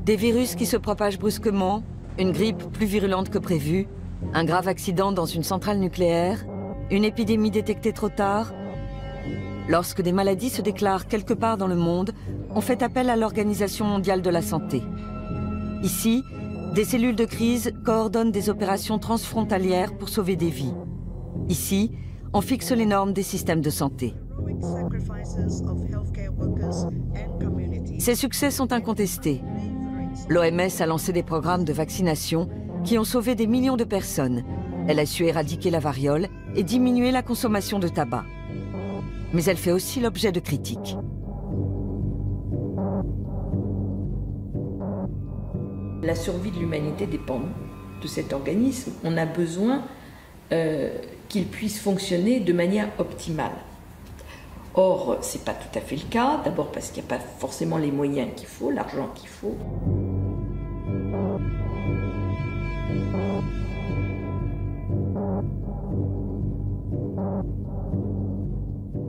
Des virus qui se propagent brusquement, une grippe plus virulente que prévu, un grave accident dans une centrale nucléaire, une épidémie détectée trop tard. Lorsque des maladies se déclarent quelque part dans le monde, on fait appel à l'Organisation mondiale de la santé. Ici, des cellules de crise coordonnent des opérations transfrontalières pour sauver des vies. Ici, on fixe les normes des systèmes de santé. Ces succès sont incontestés. L'OMS a lancé des programmes de vaccination qui ont sauvé des millions de personnes. Elle a su éradiquer la variole et diminuer la consommation de tabac. Mais elle fait aussi l'objet de critiques. La survie de l'humanité dépend de cet organisme. On a besoin qu'il puisse fonctionner de manière optimale. Or, ce n'est pas tout à fait le cas, d'abord parce qu'il n'y a pas forcément les moyens qu'il faut, l'argent qu'il faut.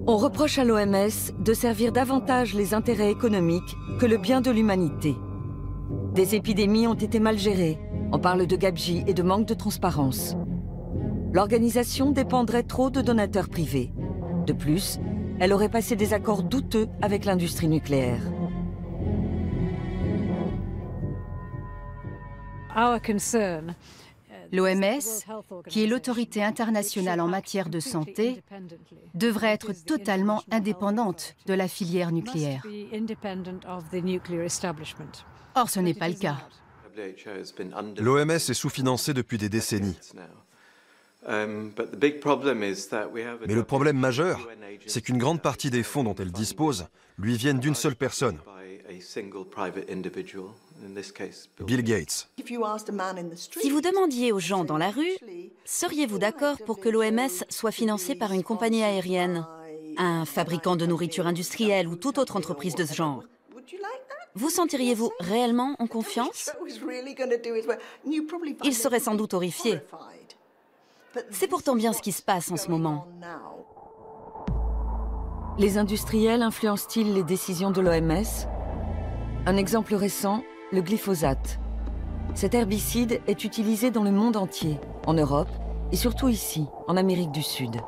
On reproche à l'OMS de servir davantage les intérêts économiques que le bien de l'humanité. Des épidémies ont été mal gérées, on parle de gabegie et de manque de transparence. L'organisation dépendrait trop de donateurs privés. De plus, elle aurait passé des accords douteux avec l'industrie nucléaire. L'OMS, qui est l'autorité internationale en matière de santé, devrait être totalement indépendante de la filière nucléaire. Or, ce n'est pas le cas. L'OMS est sous-financée depuis des décennies. Mais le problème majeur, c'est qu'une grande partie des fonds dont elle dispose lui viennent d'une seule personne, Bill Gates. Si vous demandiez aux gens dans la rue, seriez-vous d'accord pour que l'OMS soit financée par une compagnie aérienne, un fabricant de nourriture industrielle ou toute autre entreprise de ce genre? Vous sentiriez-vous réellement en confiance? Ils seraient sans doute horrifiés. C'est pourtant bien ce qui se passe en ce moment. Les industriels influencent-ils les décisions de l'OMS? Un exemple récent, le glyphosate. Cet herbicide est utilisé dans le monde entier, en Europe et surtout ici, en Amérique du Sud.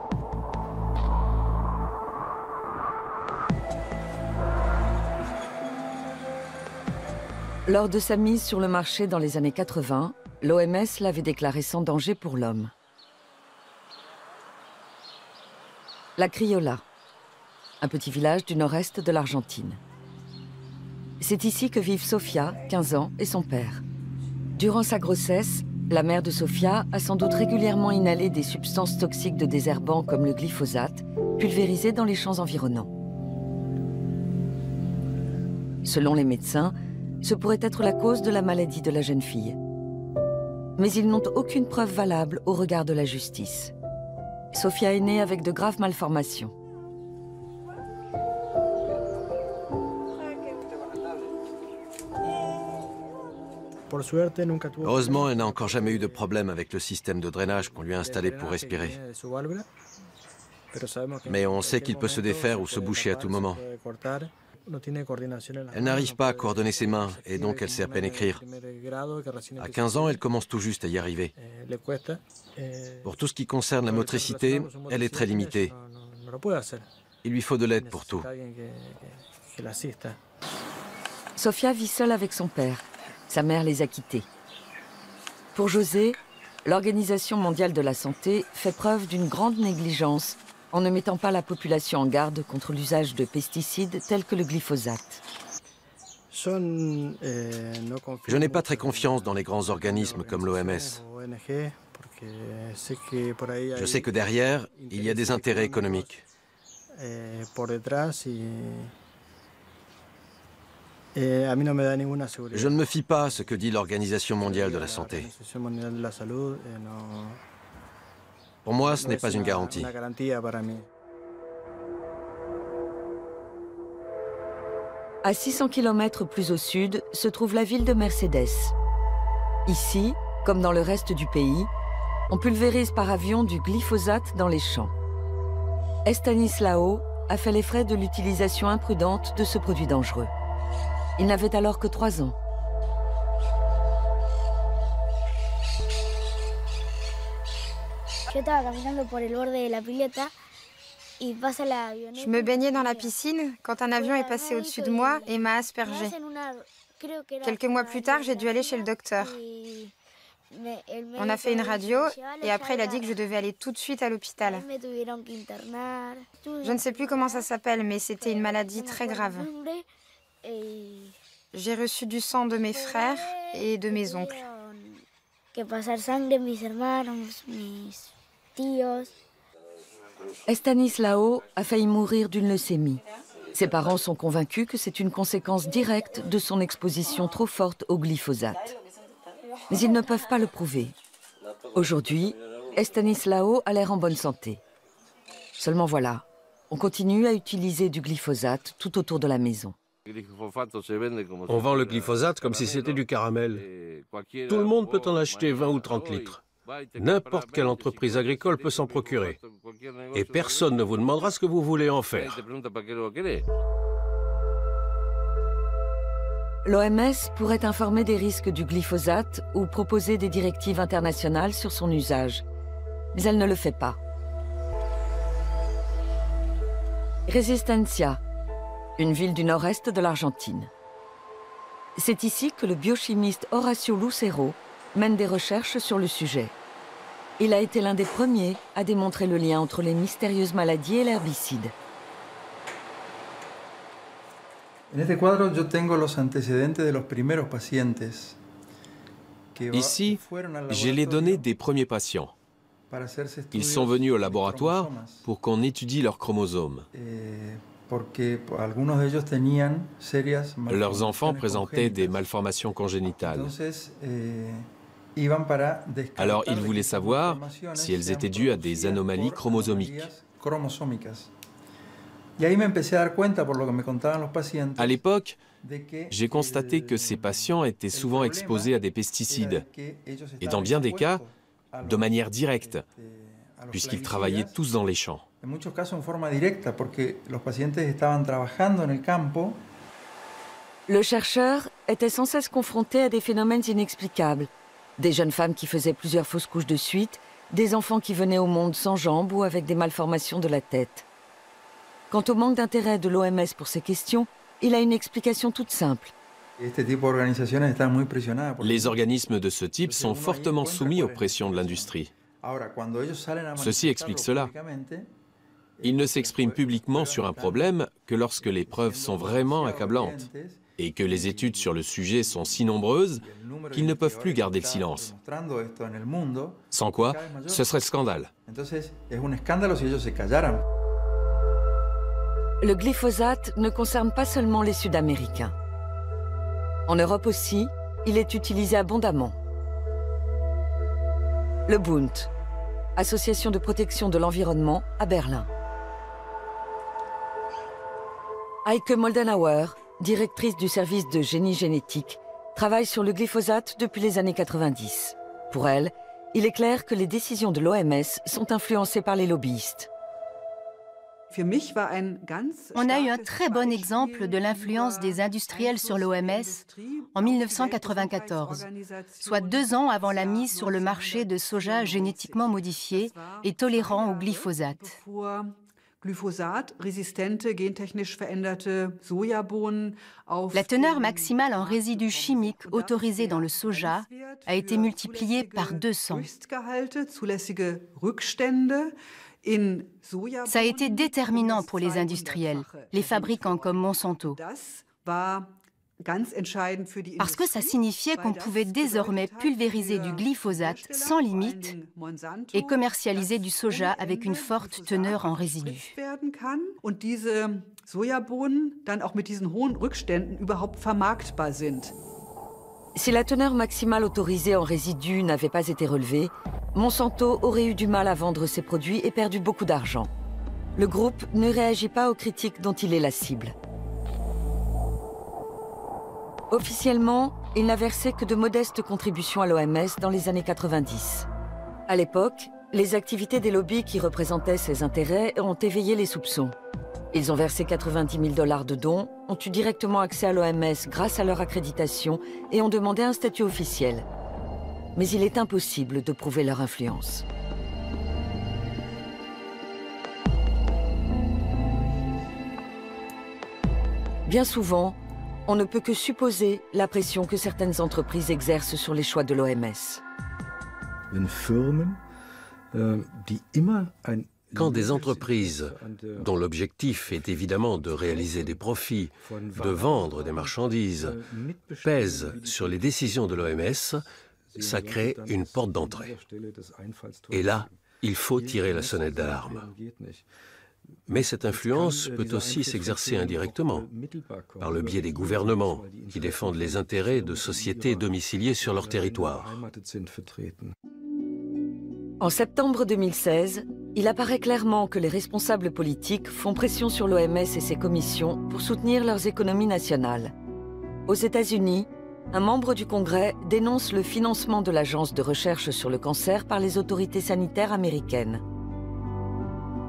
Lors de sa mise sur le marché dans les années 80, l'OMS l'avait déclaré sans danger pour l'homme. La Criolla, un petit village du nord-est de l'Argentine. C'est ici que vivent Sofia, 15 ans, et son père. Durant sa grossesse, la mère de Sofia a sans doute régulièrement inhalé des substances toxiques de désherbants comme le glyphosate, pulvérisées dans les champs environnants. Selon les médecins, ce pourrait être la cause de la maladie de la jeune fille. Mais ils n'ont aucune preuve valable au regard de la justice. Sofia est née avec de graves malformations. Heureusement, elle n'a encore jamais eu de problème avec le système de drainage qu'on lui a installé pour respirer. Mais on sait qu'il peut se défaire ou se boucher à tout moment. Elle n'arrive pas à coordonner ses mains et donc elle sait à peine écrire. À 15 ans, elle commence tout juste à y arriver. Pour tout ce qui concerne la motricité, elle est très limitée. Il lui faut de l'aide pour tout. Sofia vit seule avec son père. Sa mère les a quittés. Pour José, l'Organisation mondiale de la santé fait preuve d'une grande négligence en ne mettant pas la population en garde contre l'usage de pesticides tels que le glyphosate. Je n'ai pas très confiance dans les grands organismes comme l'OMS. Je sais que derrière, il y a des intérêts économiques. Je ne me fie pas à ce que dit l'Organisation mondiale de la santé. Pour moi, ce n'est pas une garantie. À 600 km plus au sud se trouve la ville de Mercedes. Ici, comme dans le reste du pays, on pulvérise par avion du glyphosate dans les champs. Estanislao a fait les frais de l'utilisation imprudente de ce produit dangereux. Il n'avait alors que 3 ans. Je me baignais dans la piscine quand un avion est passé au-dessus de moi et m'a aspergé. Quelques mois plus tard, j'ai dû aller chez le docteur. On a fait une radio et après il a dit que je devais aller tout de suite à l'hôpital. Je ne sais plus comment ça s'appelle, mais c'était une maladie très grave. J'ai reçu du sang de mes frères et de mes oncles. Estanislao a failli mourir d'une leucémie. Ses parents sont convaincus que c'est une conséquence directe de son exposition trop forte au glyphosate. Mais ils ne peuvent pas le prouver. Aujourd'hui, Estanislao a l'air en bonne santé. Seulement voilà, on continue à utiliser du glyphosate tout autour de la maison. On vend le glyphosate comme si c'était du caramel. Tout le monde peut en acheter 20 ou 30 litres. N'importe quelle entreprise agricole peut s'en procurer. Et personne ne vous demandera ce que vous voulez en faire. L'OMS pourrait informer des risques du glyphosate ou proposer des directives internationales sur son usage. Mais elle ne le fait pas. Resistencia, une ville du nord-est de l'Argentine. C'est ici que le biochimiste Horacio Lucero mène des recherches sur le sujet. Il a été l'un des premiers à démontrer le lien entre les mystérieuses maladies et l'herbicide. Ici, j'ai les données des premiers patients. Ils sont venus au laboratoire pour qu'on étudie leurs chromosomes. Leurs enfants présentaient des malformations congénitales. Alors ils voulaient savoir si elles étaient dues à des anomalies chromosomiques. À l'époque, j'ai constaté que ces patients étaient souvent exposés à des pesticides, et dans bien des cas, de manière directe, puisqu'ils travaillaient tous dans les champs. Le chercheur était sans cesse confronté à des phénomènes inexplicables. Des jeunes femmes qui faisaient plusieurs fausses couches de suite, des enfants qui venaient au monde sans jambes ou avec des malformations de la tête. Quant au manque d'intérêt de l'OMS pour ces questions, il a une explication toute simple. Les organismes de ce type sont fortement soumis aux pressions de l'industrie. Ceci explique cela. Ils ne s'expriment publiquement sur un problème que lorsque les preuves sont vraiment accablantes et que les études sur le sujet sont si nombreuses qu'ils ne peuvent plus garder le silence. Sans quoi, ce serait le scandale. Le glyphosate ne concerne pas seulement les Sud-Américains. En Europe aussi, il est utilisé abondamment. Le Bund, association de protection de l'environnement à Berlin. Heike Moldenhauer, directrice du service de génie génétique, travaille sur le glyphosate depuis les années 90. Pour elle, il est clair que les décisions de l'OMS sont influencées par les lobbyistes. On a eu un très bon exemple de l'influence des industriels sur l'OMS en 1994, soit 2 ans avant la mise sur le marché de soja génétiquement modifié et tolérant au glyphosate. La teneur maximale en résidus chimiques autorisés dans le soja a été multipliée par 200. Ça a été déterminant pour les industriels, les fabricants comme Monsanto. Parce que ça signifiait qu'on pouvait désormais pulvériser du glyphosate sans limite et commercialiser du soja avec une forte teneur en résidus. Si la teneur maximale autorisée en résidus n'avait pas été relevée, Monsanto aurait eu du mal à vendre ses produits et perdu beaucoup d'argent. Le groupe ne réagit pas aux critiques dont il est la cible. Officiellement, il n'a versé que de modestes contributions à l'OMS dans les années 90. À l'époque, les activités des lobbies qui représentaient ses intérêts ont éveillé les soupçons. Ils ont versé 90 000 $ de dons, ont eu directement accès à l'OMS grâce à leur accréditation et ont demandé un statut officiel. Mais il est impossible de prouver leur influence. Bien souvent, on ne peut que supposer la pression que certaines entreprises exercent sur les choix de l'OMS. Quand des entreprises, dont l'objectif est évidemment de réaliser des profits, de vendre des marchandises, pèsent sur les décisions de l'OMS, ça crée une porte d'entrée. Et là, il faut tirer la sonnette d'alarme. Mais cette influence peut aussi s'exercer indirectement, par le biais des gouvernements qui défendent les intérêts de sociétés domiciliées sur leur territoire. En septembre 2016, il apparaît clairement que les responsables politiques font pression sur l'OMS et ses commissions pour soutenir leurs économies nationales. Aux États-Unis, un membre du Congrès dénonce le financement de l'Agence de recherche sur le cancer par les autorités sanitaires américaines.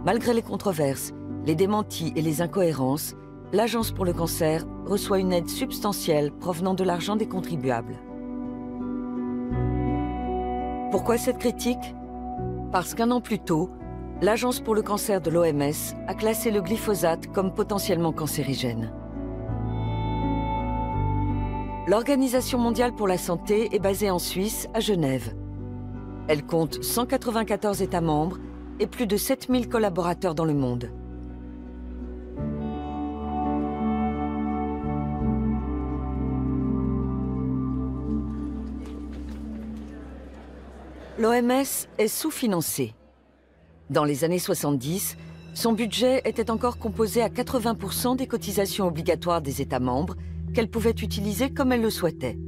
Malgré les controverses, les démentis et les incohérences, l'Agence pour le cancer reçoit une aide substantielle provenant de l'argent des contribuables. Pourquoi cette critique ? Parce qu'un an plus tôt, l'Agence pour le cancer de l'OMS a classé le glyphosate comme potentiellement cancérigène. L'Organisation mondiale pour la santé est basée en Suisse, à Genève. Elle compte 194 États membres et plus de 7000 collaborateurs dans le monde. L'OMS est sous-financée. Dans les années 70, son budget était encore composé à 80% des cotisations obligatoires des États membres qu'elle pouvait utiliser comme elle le souhaitait.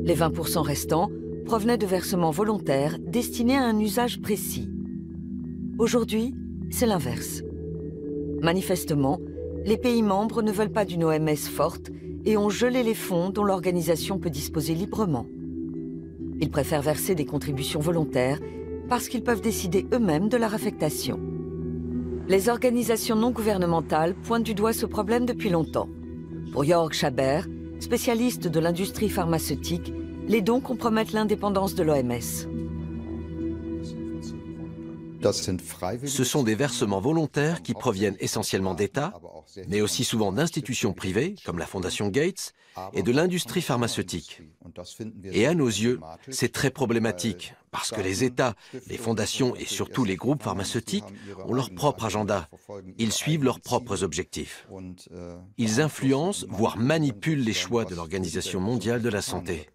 Les 20% restants provenaient de versements volontaires destinés à un usage précis. Aujourd'hui, c'est l'inverse. Manifestement, les pays membres ne veulent pas d'une OMS forte et ont gelé les fonds dont l'organisation peut disposer librement. Ils préfèrent verser des contributions volontaires parce qu'ils peuvent décider eux-mêmes de leur affectation. Les organisations non gouvernementales pointent du doigt ce problème depuis longtemps. Pour Jörg Schaber, spécialiste de l'industrie pharmaceutique, les dons compromettent l'indépendance de l'OMS. Ce sont des versements volontaires qui proviennent essentiellement d'États, mais aussi souvent d'institutions privées, comme la Fondation Gates, et de l'industrie pharmaceutique. Et à nos yeux, c'est très problématique, parce que les États, les fondations et surtout les groupes pharmaceutiques ont leur propre agenda. Ils suivent leurs propres objectifs. Ils influencent, voire manipulent les choix de l'Organisation mondiale de la santé.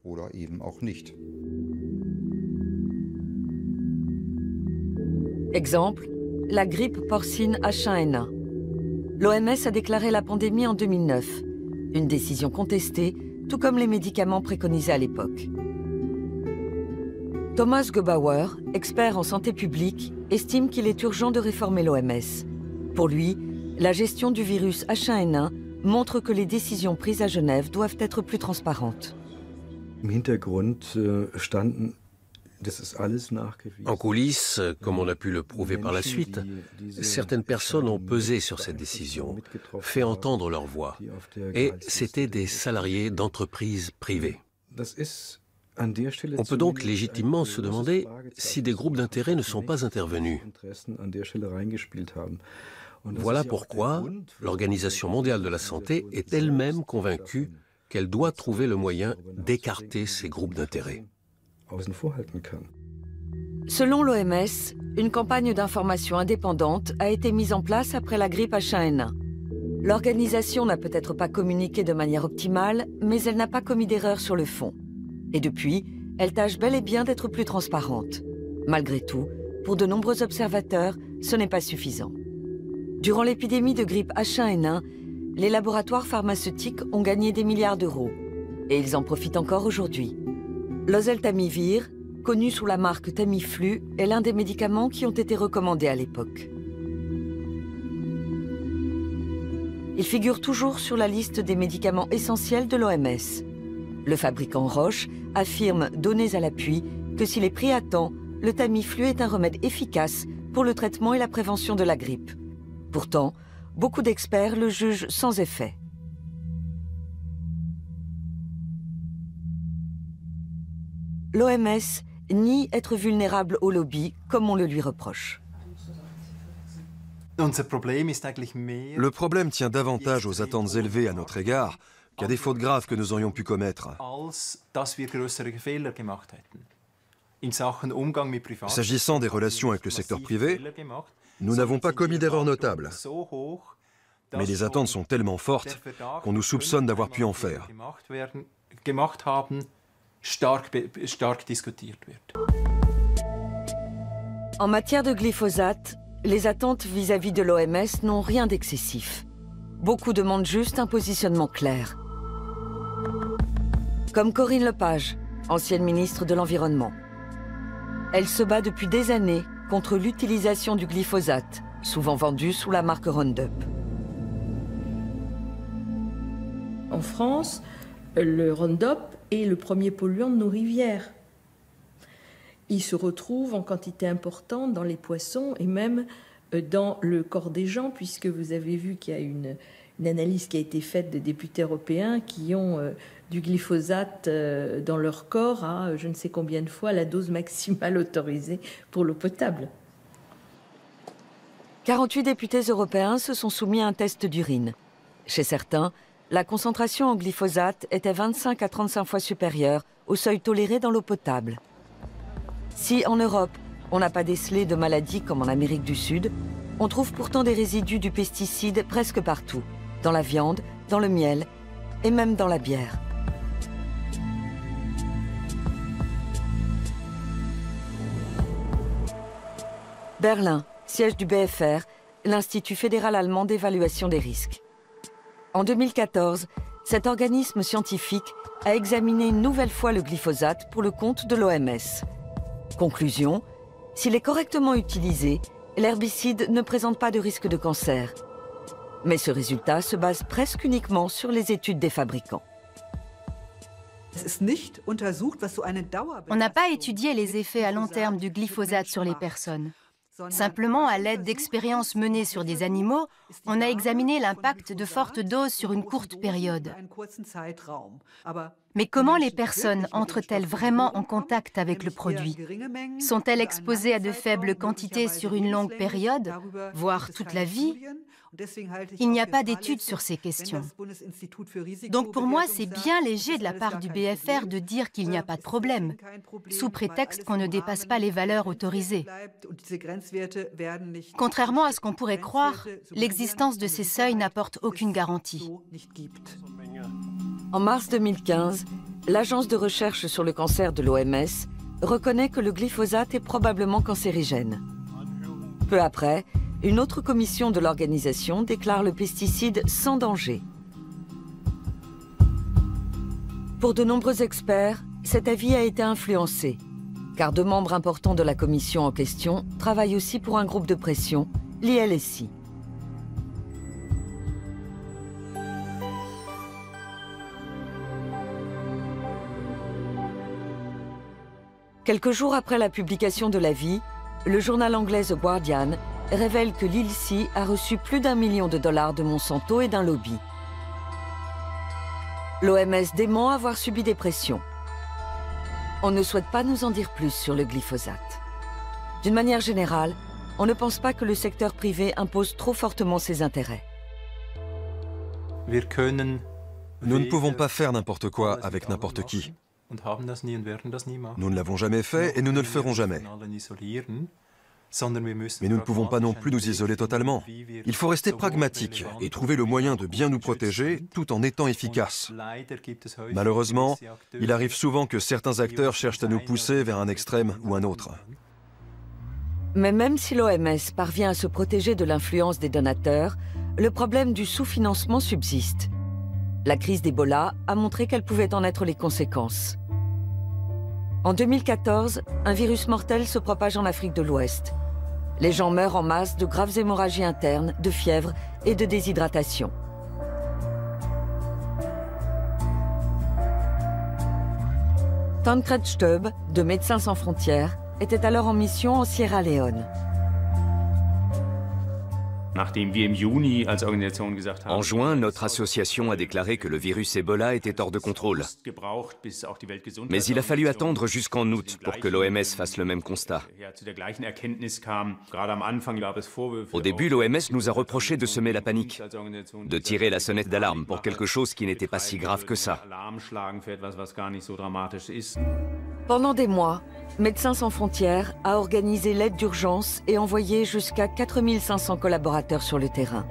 Exemple, la grippe porcine H1N1. L'OMS a déclaré la pandémie en 2009, une décision contestée, tout comme les médicaments préconisés à l'époque. Thomas Gebauer, expert en santé publique, estime qu'il est urgent de réformer l'OMS. Pour lui, la gestion du virus H1N1 montre que les décisions prises à Genève doivent être plus transparentes. En coulisses, comme on a pu le prouver par la suite, certaines personnes ont pesé sur cette décision, fait entendre leur voix, et c'étaient des salariés d'entreprises privées. On peut donc légitimement se demander si des groupes d'intérêt ne sont pas intervenus. Voilà pourquoi l'Organisation mondiale de la santé est elle-même convaincue qu'elle doit trouver le moyen d'écarter ces groupes d'intérêt. Selon l'OMS, une campagne d'information indépendante a été mise en place après la grippe H1N1. L'organisation n'a peut-être pas communiqué de manière optimale, mais elle n'a pas commis d'erreur sur le fond. Et depuis, elle tâche bel et bien d'être plus transparente. Malgré tout, pour de nombreux observateurs, ce n'est pas suffisant. Durant l'épidémie de grippe H1N1, les laboratoires pharmaceutiques ont gagné des milliards d'euros. Et ils en profitent encore aujourd'hui. L'oseltamivir, connu sous la marque Tamiflu, est l'un des médicaments qui ont été recommandés à l'époque. Il figure toujours sur la liste des médicaments essentiels de l'OMS. Le fabricant Roche affirme, données à l'appui, que s'il est pris à temps, le Tamiflu est un remède efficace pour le traitement et la prévention de la grippe. Pourtant, beaucoup d'experts le jugent sans effet. L'OMS nie être vulnérable au lobby, comme on le lui reproche. Le problème tient davantage aux attentes élevées à notre égard qu'à des fautes graves que nous aurions pu commettre. S'agissant des relations avec le secteur privé, nous n'avons pas commis d'erreurs notables. Mais les attentes sont tellement fortes qu'on nous soupçonne d'avoir pu en faire. En matière de glyphosate, les attentes vis-à-vis de l'OMS n'ont rien d'excessif. Beaucoup demandent juste un positionnement clair. Comme Corinne Lepage, ancienne ministre de l'Environnement. Elle se bat depuis des années contre l'utilisation du glyphosate, souvent vendu sous la marque Roundup. En France, le Roundup est le premier polluant de nos rivières. Il se retrouve en quantité importante dans les poissons et même dans le corps des gens, puisque vous avez vu qu'il y a une analyse qui a été faite de députés européens qui ont du glyphosate dans leur corps à je ne sais combien de fois la dose maximale autorisée pour l'eau potable. 48 députés européens se sont soumis à un test d'urine. Chez certains, la concentration en glyphosate était 25 à 35 fois supérieure au seuil toléré dans l'eau potable. Si en Europe, on n'a pas décelé de maladies comme en Amérique du Sud, on trouve pourtant des résidus du pesticide presque partout, dans la viande, dans le miel et même dans la bière. Berlin, siège du BfR, l'Institut fédéral allemand d'évaluation des risques. En 2014, cet organisme scientifique a examiné une nouvelle fois le glyphosate pour le compte de l'OMS. Conclusion, s'il est correctement utilisé, l'herbicide ne présente pas de risque de cancer. Mais ce résultat se base presque uniquement sur les études des fabricants. On n'a pas étudié les effets à long terme du glyphosate sur les personnes. Simplement, à l'aide d'expériences menées sur des animaux, on a examiné l'impact de fortes doses sur une courte période. Mais comment les personnes entrent-elles vraiment en contact avec le produit? Sont-elles exposées à de faibles quantités sur une longue période, voire toute la vie? Il n'y a pas d'études sur ces questions. Donc pour moi, c'est bien léger de la part du BfR de dire qu'il n'y a pas de problème, sous prétexte qu'on ne dépasse pas les valeurs autorisées. Contrairement à ce qu'on pourrait croire, l'existence de ces seuils n'apporte aucune garantie. En mars 2015, l'Agence de recherche sur le cancer de l'OMS reconnaît que le glyphosate est probablement cancérigène. Peu après, une autre commission de l'organisation déclare le pesticide sans danger. Pour de nombreux experts, cet avis a été influencé, car deux membres importants de la commission en question travaillent aussi pour un groupe de pression, l'ILSI. Quelques jours après la publication de l'avis, le journal anglais The Guardian révèle que l'ILSI a reçu plus d'1 million de dollars de Monsanto et d'un lobby. L'OMS dément avoir subi des pressions. On ne souhaite pas nous en dire plus sur le glyphosate. D'une manière générale, on ne pense pas que le secteur privé impose trop fortement ses intérêts. Nous ne pouvons pas faire n'importe quoi avec n'importe qui. Nous ne l'avons jamais fait et nous ne le ferons jamais. Mais nous ne pouvons pas non plus nous isoler totalement. Il faut rester pragmatique et trouver le moyen de bien nous protéger tout en étant efficace. Malheureusement, il arrive souvent que certains acteurs cherchent à nous pousser vers un extrême ou un autre. Mais même si l'OMS parvient à se protéger de l'influence des donateurs, le problème du sous-financement subsiste. La crise d'Ebola a montré quelles pouvaient en être les conséquences. En 2014, un virus mortel se propage en Afrique de l'Ouest. Les gens meurent en masse de graves hémorragies internes, de fièvre et de déshydratation. Tancred Stoeb, de Médecins sans frontières, était alors en mission en Sierra Leone. En juin, notre association a déclaré que le virus Ebola était hors de contrôle. Mais il a fallu attendre jusqu'en août pour que l'OMS fasse le même constat. Au début, l'OMS nous a reproché de semer la panique, de tirer la sonnette d'alarme pour quelque chose qui n'était pas si grave que ça. Pendant des mois, Médecins sans frontières a organisé l'aide d'urgence et envoyé jusqu'à 4500 collaborateurs sur le terrain.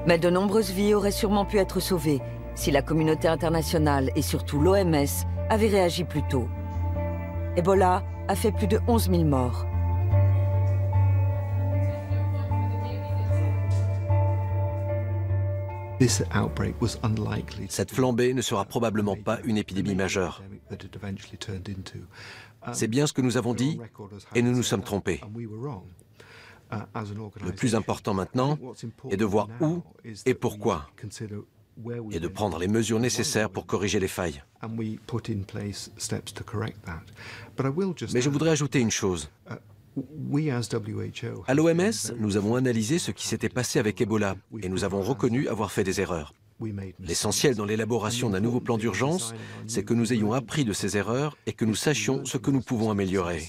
Mais de nombreuses vies auraient sûrement pu être sauvées si la communauté internationale et surtout l'OMS avaient réagi plus tôt. Ebola a fait plus de 11 000 morts. Cette flambée ne sera probablement pas une épidémie majeure. C'est bien ce que nous avons dit et nous nous sommes trompés. Le plus important maintenant est de voir où et pourquoi et de prendre les mesures nécessaires pour corriger les failles. Mais je voudrais ajouter une chose. À l'OMS, nous avons analysé ce qui s'était passé avec Ebola et nous avons reconnu avoir fait des erreurs. L'essentiel dans l'élaboration d'un nouveau plan d'urgence, c'est que nous ayons appris de ces erreurs et que nous sachions ce que nous pouvons améliorer.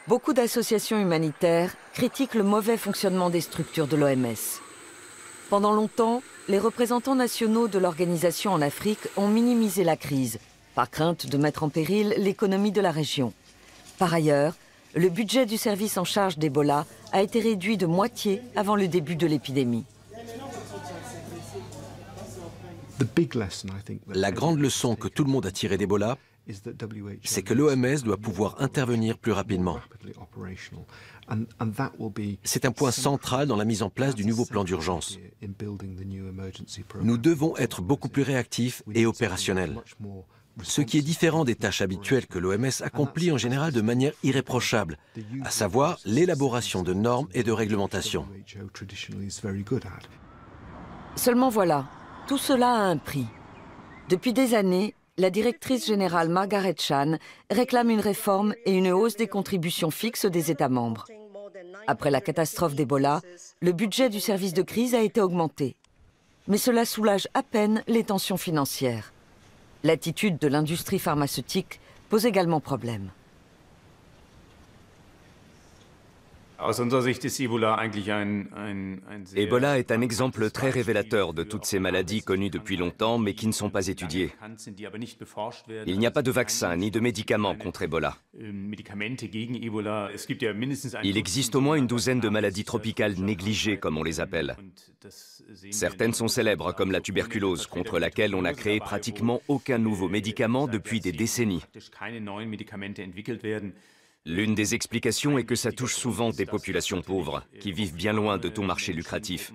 Beaucoup d'associations humanitaires critiquent le mauvais fonctionnement des structures de l'OMS. Pendant longtemps, les représentants nationaux de l'organisation en Afrique ont minimisé la crise, par crainte de mettre en péril l'économie de la région. Par ailleurs, le budget du service en charge d'Ebola a été réduit de moitié avant le début de l'épidémie. La grande leçon que tout le monde a tirée d'Ebola, c'est que l'OMS doit pouvoir intervenir plus rapidement. C'est un point central dans la mise en place du nouveau plan d'urgence. Nous devons être beaucoup plus réactifs et opérationnels. Ce qui est différent des tâches habituelles que l'OMS accomplit en général de manière irréprochable, à savoir l'élaboration de normes et de réglementations. Seulement voilà, tout cela a un prix. Depuis des années, la directrice générale Margaret Chan réclame une réforme et une hausse des contributions fixes des États membres. Après la catastrophe d'Ebola, le budget du service de crise a été augmenté. Mais cela soulage à peine les tensions financières. L'attitude de l'industrie pharmaceutique pose également problème. Ebola est un exemple très révélateur de toutes ces maladies connues depuis longtemps mais qui ne sont pas étudiées. Il n'y a pas de vaccin ni de médicaments contre Ebola. Il existe au moins une douzaine de maladies tropicales négligées, comme on les appelle. Certaines sont célèbres, comme la tuberculose, contre laquelle on n'a créé pratiquement aucun nouveau médicament depuis des décennies. L'une des explications est que ça touche souvent des populations pauvres, qui vivent bien loin de tout marché lucratif.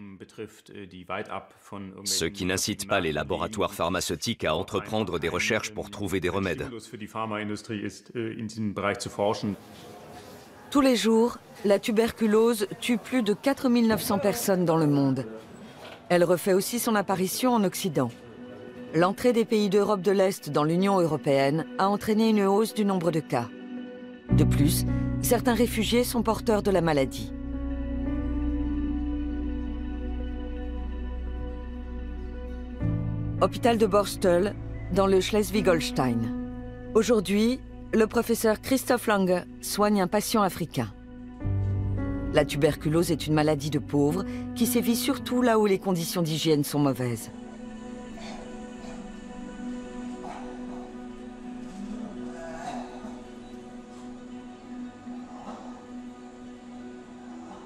Ce qui n'incite pas les laboratoires pharmaceutiques à entreprendre des recherches pour trouver des remèdes. Tous les jours, la tuberculose tue plus de 4 900 personnes dans le monde. Elle refait aussi son apparition en Occident. L'entrée des pays d'Europe de l'Est dans l'Union européenne a entraîné une hausse du nombre de cas. De plus, certains réfugiés sont porteurs de la maladie. Hôpital de Borstel, dans le Schleswig-Holstein. Aujourd'hui, le professeur Christoph Lange soigne un patient africain. La tuberculose est une maladie de pauvres qui sévit surtout là où les conditions d'hygiène sont mauvaises.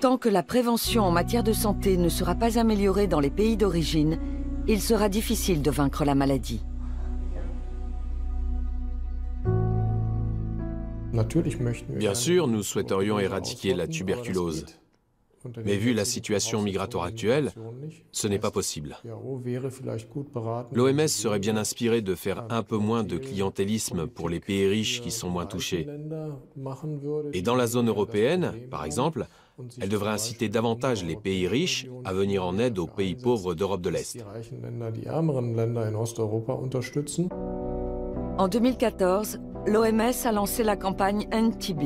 Tant que la prévention en matière de santé ne sera pas améliorée dans les pays d'origine, il sera difficile de vaincre la maladie. Bien sûr, nous souhaiterions éradiquer la tuberculose. Mais vu la situation migratoire actuelle, ce n'est pas possible. L'OMS serait bien inspirée de faire un peu moins de clientélisme pour les pays riches qui sont moins touchés. Et dans la zone européenne, par exemple, elle devrait inciter davantage les pays riches à venir en aide aux pays pauvres d'Europe de l'Est. En 2014, l'OMS a lancé la campagne End TB.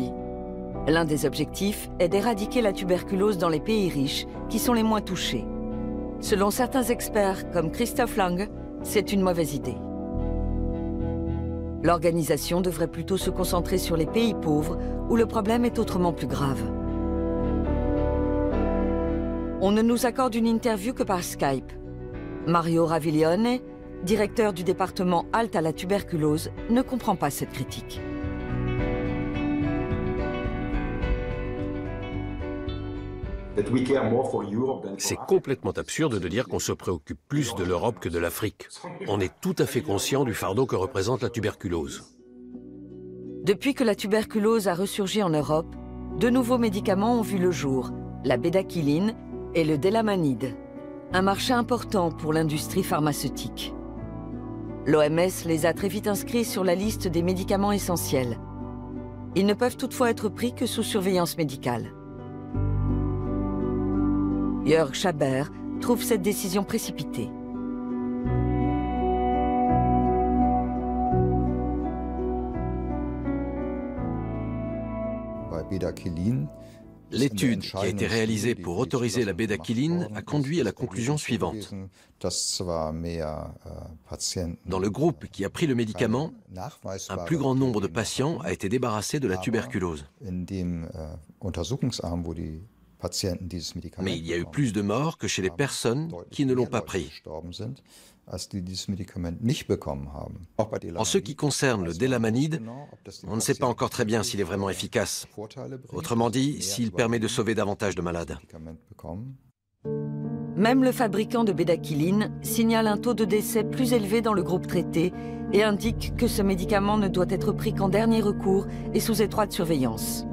L'un des objectifs est d'éradiquer la tuberculose dans les pays riches, qui sont les moins touchés. Selon certains experts, comme Christophe Lange, c'est une mauvaise idée. L'organisation devrait plutôt se concentrer sur les pays pauvres, où le problème est autrement plus grave. On ne nous accorde une interview que par Skype. Mario Raviglione, directeur du département halte à la tuberculose, ne comprend pas cette critique. C'est complètement absurde de dire qu'on se préoccupe plus de l'Europe que de l'Afrique. On est tout à fait conscient du fardeau que représente la tuberculose. Depuis que la tuberculose a ressurgi en Europe, de nouveaux médicaments ont vu le jour, la bédaquiline et le délamanide, un marché important pour l'industrie pharmaceutique. L'OMS les a très vite inscrits sur la liste des médicaments essentiels. Ils ne peuvent toutefois être pris que sous surveillance médicale. Jörg Schaber trouve cette décision précipitée. L'étude qui a été réalisée pour autoriser la bédaquiline a conduit à la conclusion suivante. Dans le groupe qui a pris le médicament, un plus grand nombre de patients a été débarrassé de la tuberculose. Mais il y a eu plus de morts que chez les personnes qui ne l'ont pas pris. En ce qui concerne le délamanide, on ne sait pas encore très bien s'il est vraiment efficace. Autrement dit, s'il permet de sauver davantage de malades. Même le fabricant de bédaquiline signale un taux de décès plus élevé dans le groupe traité et indique que ce médicament ne doit être pris qu'en dernier recours et sous étroite surveillance.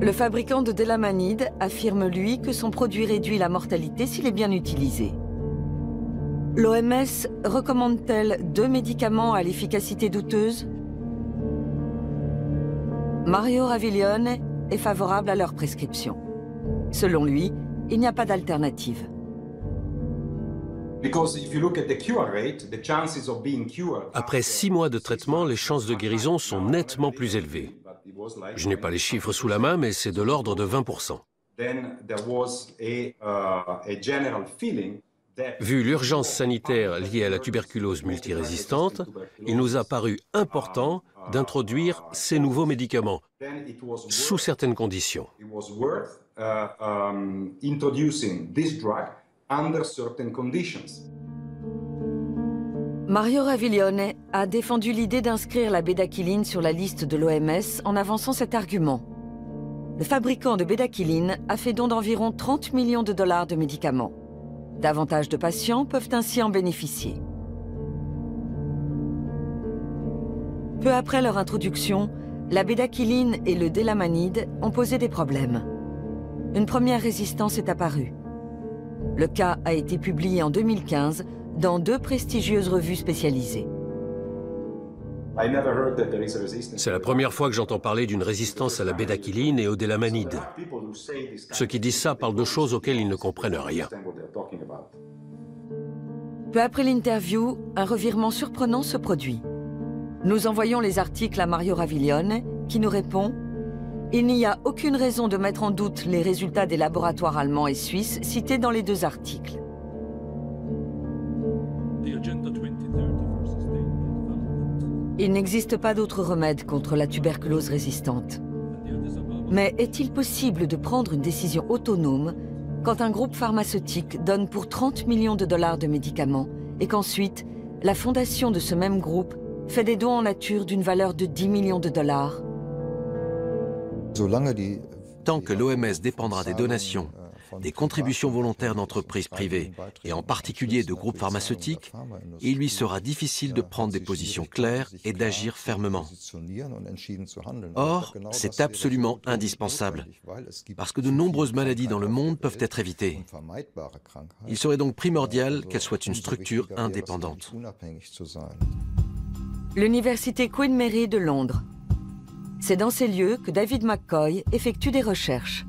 Le fabricant de délamanide affirme, lui, que son produit réduit la mortalité s'il est bien utilisé. L'OMS recommande-t-elle 2 médicaments à l'efficacité douteuse? Mario Raviglione est favorable à leur prescription. Selon lui, il n'y a pas d'alternative. Après 6 mois de traitement, les chances de guérison sont nettement plus élevées. Je n'ai pas les chiffres sous la main, mais c'est de l'ordre de 20%. Vu l'urgence sanitaire liée à la tuberculose multirésistante, il nous a paru important d'introduire ces nouveaux médicaments, sous certaines conditions. Mario Raviglione a défendu l'idée d'inscrire la bédaquiline sur la liste de l'OMS en avançant cet argument. Le fabricant de bédaquiline a fait don d'environ 30 millions de dollars de médicaments. Davantage de patients peuvent ainsi en bénéficier. Peu après leur introduction, la bédaquiline et le délamanide ont posé des problèmes. Une première résistance est apparue. Le cas a été publié en 2015 dans 2 prestigieuses revues spécialisées. C'est la première fois que j'entends parler d'une résistance à la bédaquiline et au délamanide. Ceux qui disent ça parlent de choses auxquelles ils ne comprennent rien. Peu après l'interview, un revirement surprenant se produit. Nous envoyons les articles à Mario Raviglione, qui nous répond « Il n'y a aucune raison de mettre en doute les résultats des laboratoires allemands et suisses cités dans les 2 articles. » Il n'existe pas d'autre remède contre la tuberculose résistante. Mais est-il possible de prendre une décision autonome quand un groupe pharmaceutique donne pour 30 millions de dollars de médicaments et qu'ensuite, la fondation de ce même groupe fait des dons en nature d'une valeur de 10 millions de dollars? Tant que l'OMS dépendra des donations, des contributions volontaires d'entreprises privées, et en particulier de groupes pharmaceutiques, il lui sera difficile de prendre des positions claires et d'agir fermement. Or, c'est absolument indispensable, parce que de nombreuses maladies dans le monde peuvent être évitées. Il serait donc primordial qu'elle soit une structure indépendante. L'université Queen Mary de Londres. C'est dans ces lieux que David McCoy effectue des recherches.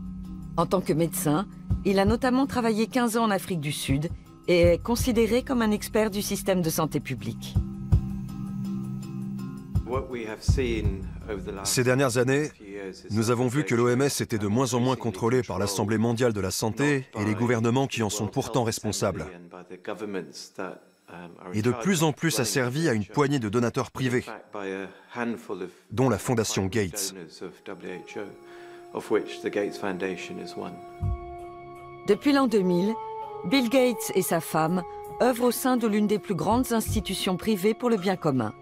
En tant que médecin, il a notamment travaillé 15 ans en Afrique du Sud et est considéré comme un expert du système de santé publique. Ces dernières années, nous avons vu que l'OMS était de moins en moins contrôlée par l'Assemblée mondiale de la santé et les gouvernements qui en sont pourtant responsables. Et de plus en plus asservie à une poignée de donateurs privés, dont la Fondation Gates. Depuis l'an 2000, Bill Gates et sa femme œuvrent au sein de l'une des plus grandes institutions privées pour le bien commun.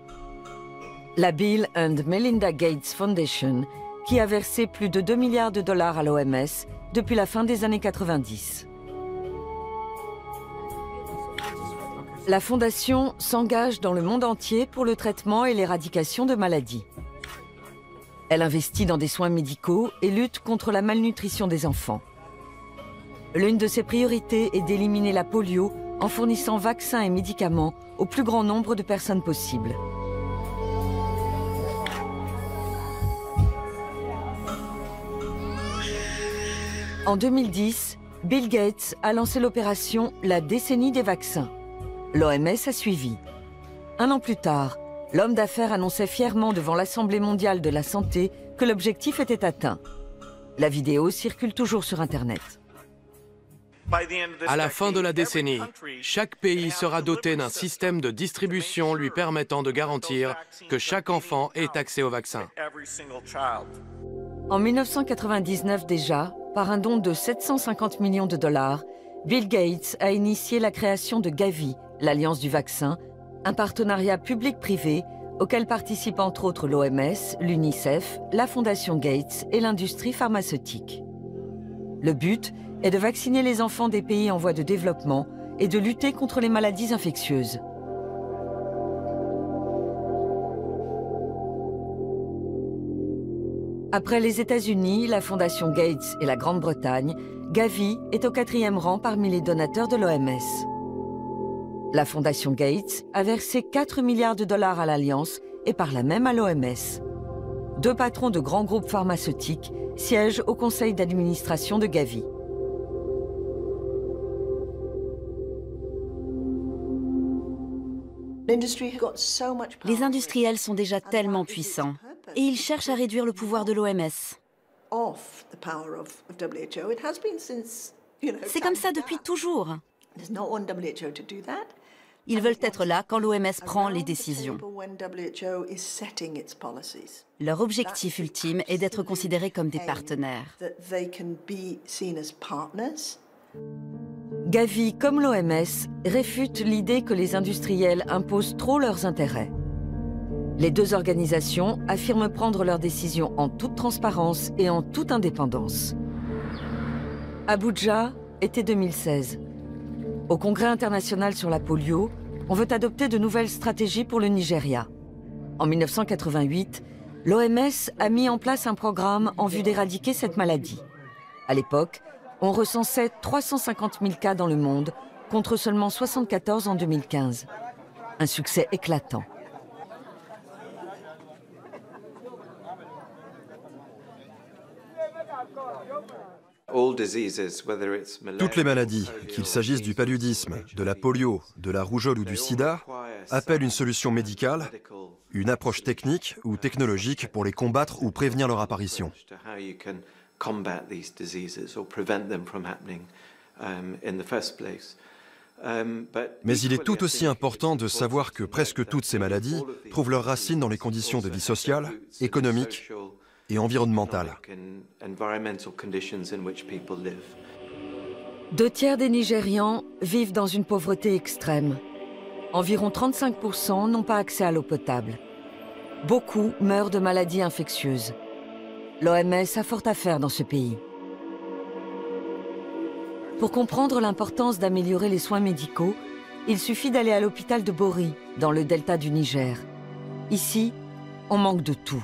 La Bill and Melinda Gates Foundation, qui a versé plus de 2 milliards de dollars à l'OMS depuis la fin des années 90. La fondation s'engage dans le monde entier pour le traitement et l'éradication de maladies. Elle investit dans des soins médicaux et lutte contre la malnutrition des enfants. L'une de ses priorités est d'éliminer la polio en fournissant vaccins et médicaments au plus grand nombre de personnes possible. En 2010, Bill Gates a lancé l'opération La décennie des vaccins. L'OMS a suivi. Un an plus tard, l'homme d'affaires annonçait fièrement devant l'Assemblée mondiale de la santé que l'objectif était atteint. La vidéo circule toujours sur Internet. À la fin de la décennie, chaque pays sera doté d'un système de distribution lui permettant de garantir que chaque enfant ait accès au vaccin. En 1999 déjà, par un don de 750 millions de dollars, Bill Gates a initié la création de Gavi, l'Alliance du vaccin, un partenariat public-privé auquel participent entre autres l'OMS, l'UNICEF, la Fondation Gates et l'industrie pharmaceutique. Le but est de vacciner les enfants des pays en voie de développement et de lutter contre les maladies infectieuses. Après les États-Unis, la Fondation Gates et la Grande-Bretagne, Gavi est au 4e rang parmi les donateurs de l'OMS. La Fondation Gates a versé 4 milliards de dollars à l'Alliance et par là même à l'OMS. 2 patrons de grands groupes pharmaceutiques siègent au conseil d'administration de Gavi. Les industriels sont déjà tellement puissants et ils cherchent à réduire le pouvoir de l'OMS. C'est comme ça depuis toujours. Ils veulent être là quand l'OMS prend les décisions. Leur objectif ultime est d'être considérés comme des partenaires. Gavi, comme l'OMS, réfute l'idée que les industriels imposent trop leurs intérêts. Les 2 organisations affirment prendre leurs décisions en toute transparence et en toute indépendance. Abuja, été 2016. Au Congrès international sur la polio, on veut adopter de nouvelles stratégies pour le Nigeria. En 1988, l'OMS a mis en place un programme en vue d'éradiquer cette maladie. À l'époque, on recensait 350 000 cas dans le monde, contre seulement 74 en 2015. Un succès éclatant. Toutes les maladies, qu'il s'agisse du paludisme, de la polio, de la rougeole ou du sida, appellent une solution médicale, une approche technique ou technologique pour les combattre ou prévenir leur apparition. Mais il est tout aussi important de savoir que presque toutes ces maladies trouvent leurs racines dans les conditions de vie sociale, économique et environnementale. 2 tiers des Nigérians vivent dans une pauvreté extrême. Environ 35% n'ont pas accès à l'eau potable. Beaucoup meurent de maladies infectieuses. L'OMS a fort à faire dans ce pays. Pour comprendre l'importance d'améliorer les soins médicaux, il suffit d'aller à l'hôpital de Bori, dans le delta du Niger. Ici, on manque de tout.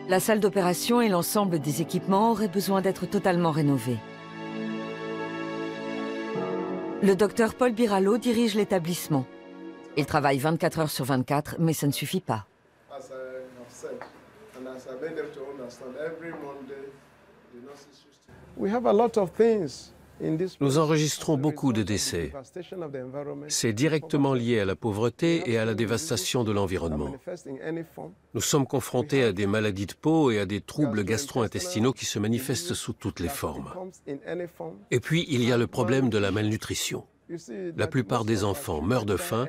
La salle d'opération et l'ensemble des équipements auraient besoin d'être totalement rénovés. Le docteur Paul Biralo dirige l'établissement. Il travaille 24 heures sur 24, mais ça ne suffit pas. Nous enregistrons beaucoup de décès. C'est directement lié à la pauvreté et à la dévastation de l'environnement. Nous sommes confrontés à des maladies de peau et à des troubles gastro-intestinaux qui se manifestent sous toutes les formes. Et puis, il y a le problème de la malnutrition. La plupart des enfants meurent de faim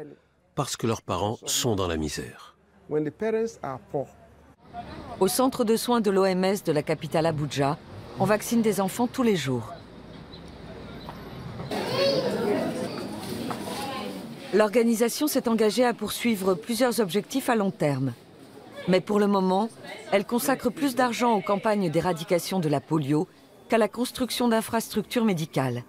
parce que leurs parents sont dans la misère. Au centre de soins de l'OMS de la capitale Abuja, on vaccine des enfants tous les jours. L'organisation s'est engagée à poursuivre plusieurs objectifs à long terme. Mais pour le moment, elle consacre plus d'argent aux campagnes d'éradication de la polio qu'à la construction d'infrastructures médicales.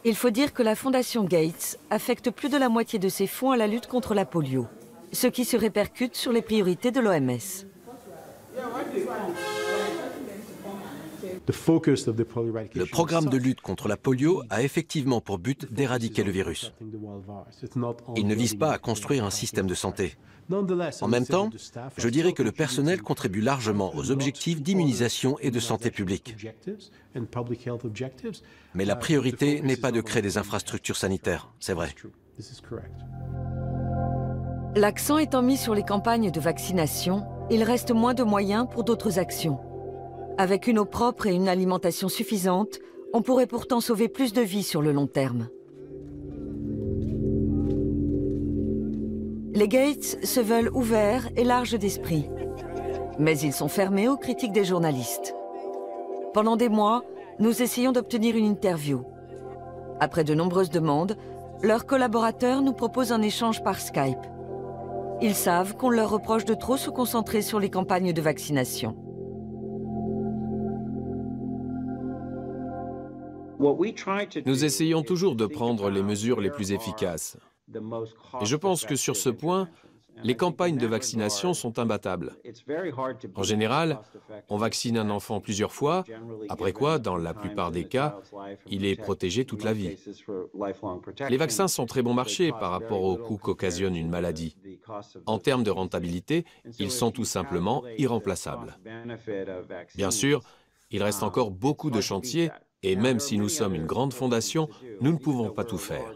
Il faut dire que la Fondation Gates affecte plus de la moitié de ses fonds à la lutte contre la polio, ce qui se répercute sur les priorités de l'OMS. Le programme de lutte contre la polio a effectivement pour but d'éradiquer le virus. Il ne vise pas à construire un système de santé. En même temps, je dirais que le personnel contribue largement aux objectifs d'immunisation et de santé publique. Mais la priorité n'est pas de créer des infrastructures sanitaires, c'est vrai. L'accent étant mis sur les campagnes de vaccination, il reste moins de moyens pour d'autres actions. Avec une eau propre et une alimentation suffisante, on pourrait pourtant sauver plus de vies sur le long terme. Les Gates se veulent ouverts et larges d'esprit. Mais ils sont fermés aux critiques des journalistes. Pendant des mois, nous essayons d'obtenir une interview. Après de nombreuses demandes, leurs collaborateurs nous proposent un échange par Skype. Ils savent qu'on leur reproche de trop se concentrer sur les campagnes de vaccination. Nous essayons toujours de prendre les mesures les plus efficaces. Et je pense que sur ce point, les campagnes de vaccination sont imbattables. En général, on vaccine un enfant plusieurs fois, après quoi, dans la plupart des cas, il est protégé toute la vie. Les vaccins sont très bon marché par rapport au coût qu'occasionne une maladie. En termes de rentabilité, ils sont tout simplement irremplaçables. Bien sûr, il reste encore beaucoup de chantiers. Et même si nous sommes une grande fondation, nous ne pouvons pas tout faire.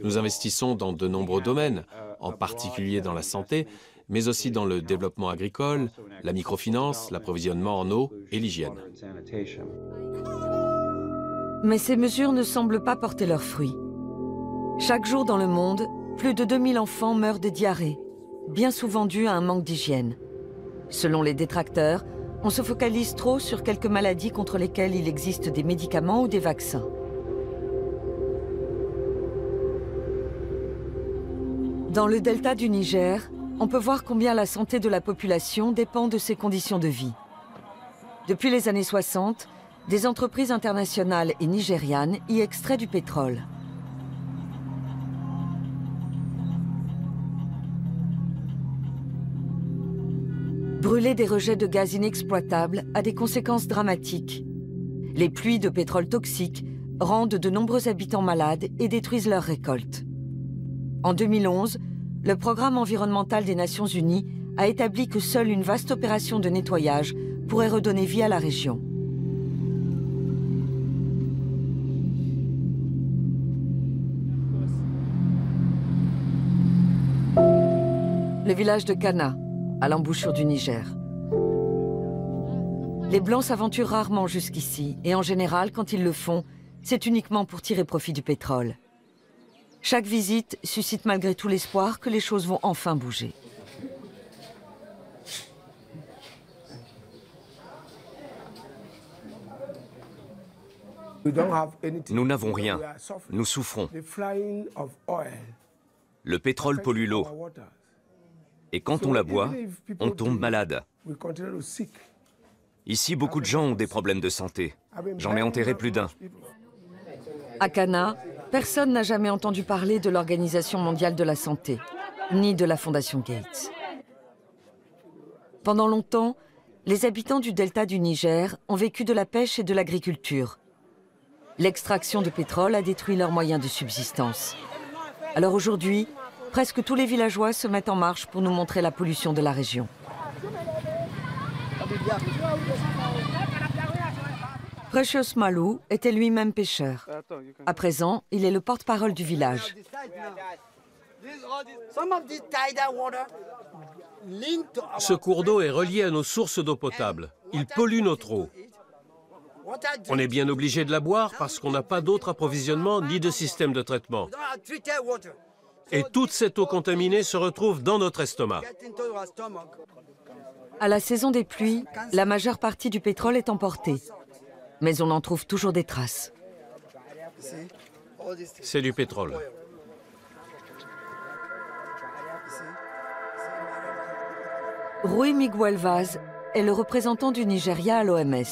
Nous investissons dans de nombreux domaines, en particulier dans la santé, mais aussi dans le développement agricole, la microfinance, l'approvisionnement en eau et l'hygiène. Mais ces mesures ne semblent pas porter leurs fruits. Chaque jour dans le monde, plus de 2000 enfants meurent de diarrhée, bien souvent dû à un manque d'hygiène. Selon les détracteurs, on se focalise trop sur quelques maladies contre lesquelles il existe des médicaments ou des vaccins. Dans le delta du Niger, on peut voir combien la santé de la population dépend de ses conditions de vie. Depuis les années 60, des entreprises internationales et nigérianes y extraient du pétrole. Brûler des rejets de gaz inexploitables a des conséquences dramatiques. Les pluies de pétrole toxique rendent de nombreux habitants malades et détruisent leurs récoltes. En 2011, le Programme environnemental des Nations Unies a établi que seule une vaste opération de nettoyage pourrait redonner vie à la région. Le village de Kana, à l'embouchure du Niger. Les Blancs s'aventurent rarement jusqu'ici, et en général, quand ils le font, c'est uniquement pour tirer profit du pétrole. Chaque visite suscite malgré tout l'espoir que les choses vont enfin bouger. Nous n'avons rien. Nous souffrons. Le pétrole pollue l'eau. Et quand on la boit, on tombe malade. Ici, beaucoup de gens ont des problèmes de santé. J'en ai enterré plus d'un. À Kana, personne n'a jamais entendu parler de l'Organisation mondiale de la santé, ni de la Fondation Gates. Pendant longtemps, les habitants du delta du Niger ont vécu de la pêche et de l'agriculture. L'extraction de pétrole a détruit leurs moyens de subsistance. Alors aujourd'hui, presque tous les villageois se mettent en marche pour nous montrer la pollution de la région. Precious Malou était lui-même pêcheur. À présent, il est le porte-parole du village. Ce cours d'eau est relié à nos sources d'eau potable. Il pollue notre eau. On est bien obligé de la boire parce qu'on n'a pas d'autre approvisionnement ni de système de traitement. Et toute cette eau contaminée se retrouve dans notre estomac. À la saison des pluies, la majeure partie du pétrole est emportée. Mais on en trouve toujours des traces. C'est du pétrole. Rui Miguel Vaz est le représentant du Nigeria à l'OMS.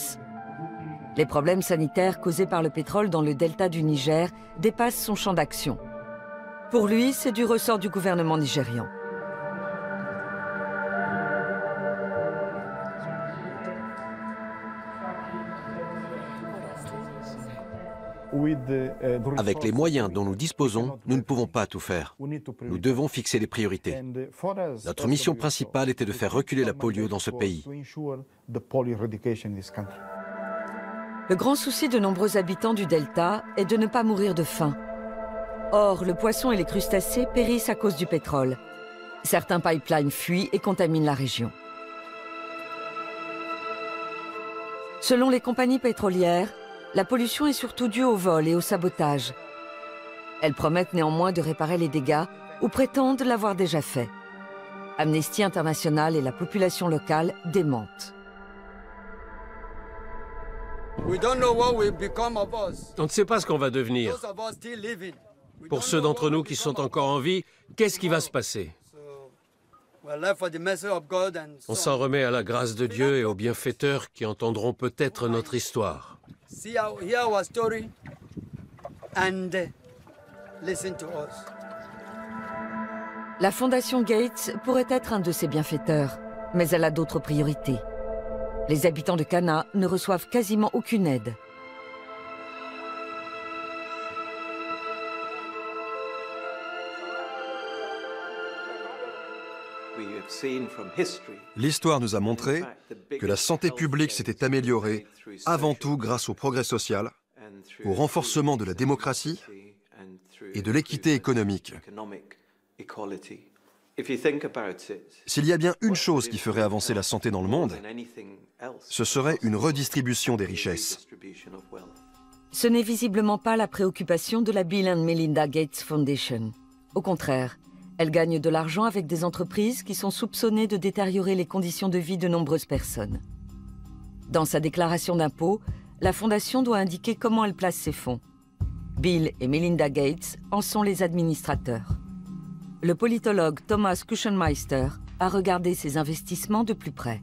Les problèmes sanitaires causés par le pétrole dans le delta du Niger dépassent son champ d'action. Pour lui, c'est du ressort du gouvernement nigérian. Avec les moyens dont nous disposons, nous ne pouvons pas tout faire. Nous devons fixer les priorités. Notre mission principale était de faire reculer la polio dans ce pays. Le grand souci de nombreux habitants du delta est de ne pas mourir de faim. Or, le poisson et les crustacés périssent à cause du pétrole. Certains pipelines fuient et contaminent la région. Selon les compagnies pétrolières, la pollution est surtout due au vol et au sabotage. Elles promettent néanmoins de réparer les dégâts ou prétendent l'avoir déjà fait. Amnesty International et la population locale démentent. On ne sait pas ce qu'on va devenir. Pour ceux d'entre nous qui sont encore en vie, qu'est-ce qui va se passer? On s'en remet à la l'grâce de Dieu et aux bienfaiteurs qui entendront peut-être notre histoire. La Fondation Gates pourrait être un de ces bienfaiteurs, mais elle a d'autres priorités. Les habitants de Cana ne reçoivent quasiment aucune aide. L'histoire nous a montré que la santé publique s'était améliorée avant tout grâce au progrès social, au renforcement de la démocratie et de l'équité économique. S'il y a bien une chose qui ferait avancer la santé dans le monde, ce serait une redistribution des richesses. Ce n'est visiblement pas la préoccupation de la Bill and Melinda Gates Foundation. Au contraire, elle gagne de l'argent avec des entreprises qui sont soupçonnées de détériorer les conditions de vie de nombreuses personnes. Dans sa déclaration d'impôt, la Fondation doit indiquer comment elle place ses fonds. Bill et Melinda Gates en sont les administrateurs. Le politologue Thomas Kuchenmeister a regardé ces investissements de plus près.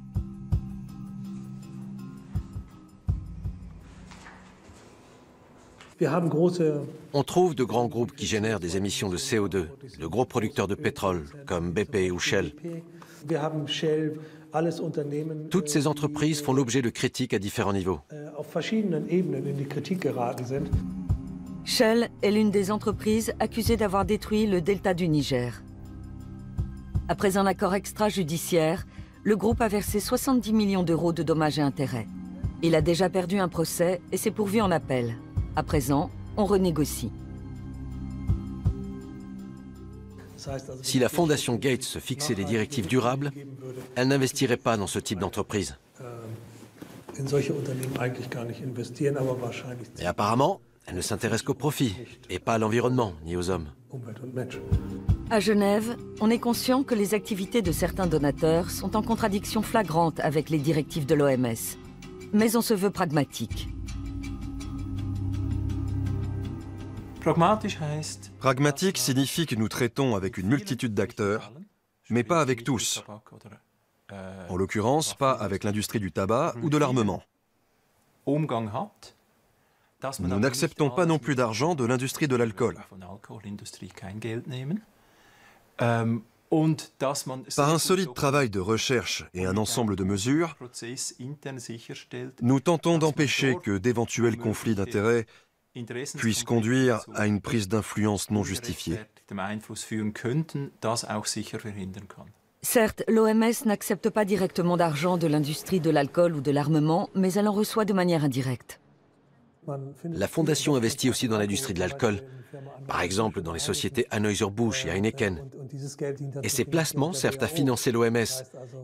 On trouve de grands groupes qui génèrent des émissions de CO2, de gros producteurs de pétrole, comme BP ou Shell. Toutes ces entreprises font l'objet de critiques à différents niveaux. Shell est l'une des entreprises accusées d'avoir détruit le delta du Niger. Après un accord extrajudiciaire, le groupe a versé 70 millions d'euros de dommages et intérêts. Il a déjà perdu un procès et s'est pourvu en appel. À présent, on renégocie. Si la Fondation Gates se fixait des directives durables, elle n'investirait pas dans ce type d'entreprise. Et apparemment, elle ne s'intéresse qu'au profit, et pas à l'environnement, ni aux hommes. À Genève, on est conscient que les activités de certains donateurs sont en contradiction flagrante avec les directives de l'OMS. Mais on se veut pragmatique. Pragmatique signifie que nous traitons avec une multitude d'acteurs, mais pas avec tous. En l'occurrence, pas avec l'industrie du tabac ou de l'armement. Nous n'acceptons pas non plus d'argent de l'industrie de l'alcool. Par un solide travail de recherche et un ensemble de mesures, nous tentons d'empêcher que d'éventuels conflits d'intérêts puissent conduire à une prise d'influence non justifiée. Certes, l'OMS n'accepte pas directement d'argent de l'industrie de l'alcool ou de l'armement, mais elle en reçoit de manière indirecte. La Fondation investit aussi dans l'industrie de l'alcool, par exemple dans les sociétés Anheuser-Busch et Heineken. Et ces placements servent à financer l'OMS,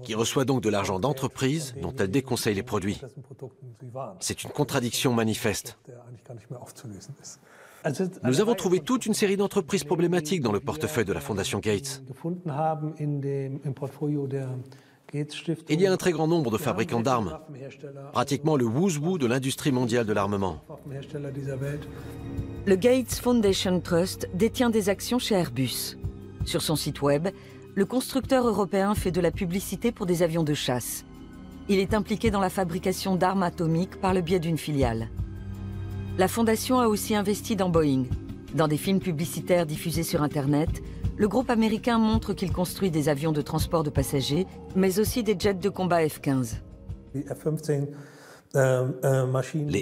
qui reçoit donc de l'argent d'entreprises dont elle déconseille les produits. C'est une contradiction manifeste. Nous avons trouvé toute une série d'entreprises problématiques dans le portefeuille de la Fondation Gates. Il y a un très grand nombre de fabricants d'armes, pratiquement le who's who de l'industrie mondiale de l'armement. Le Gates Foundation Trust détient des actions chez Airbus. Sur son site web, le constructeur européen fait de la publicité pour des avions de chasse. Il est impliqué dans la fabrication d'armes atomiques par le biais d'une filiale. La Fondation a aussi investi dans Boeing. Dans des films publicitaires diffusés sur Internet, le groupe américain montre qu'il construit des avions de transport de passagers, mais aussi des jets de combat F-15. Les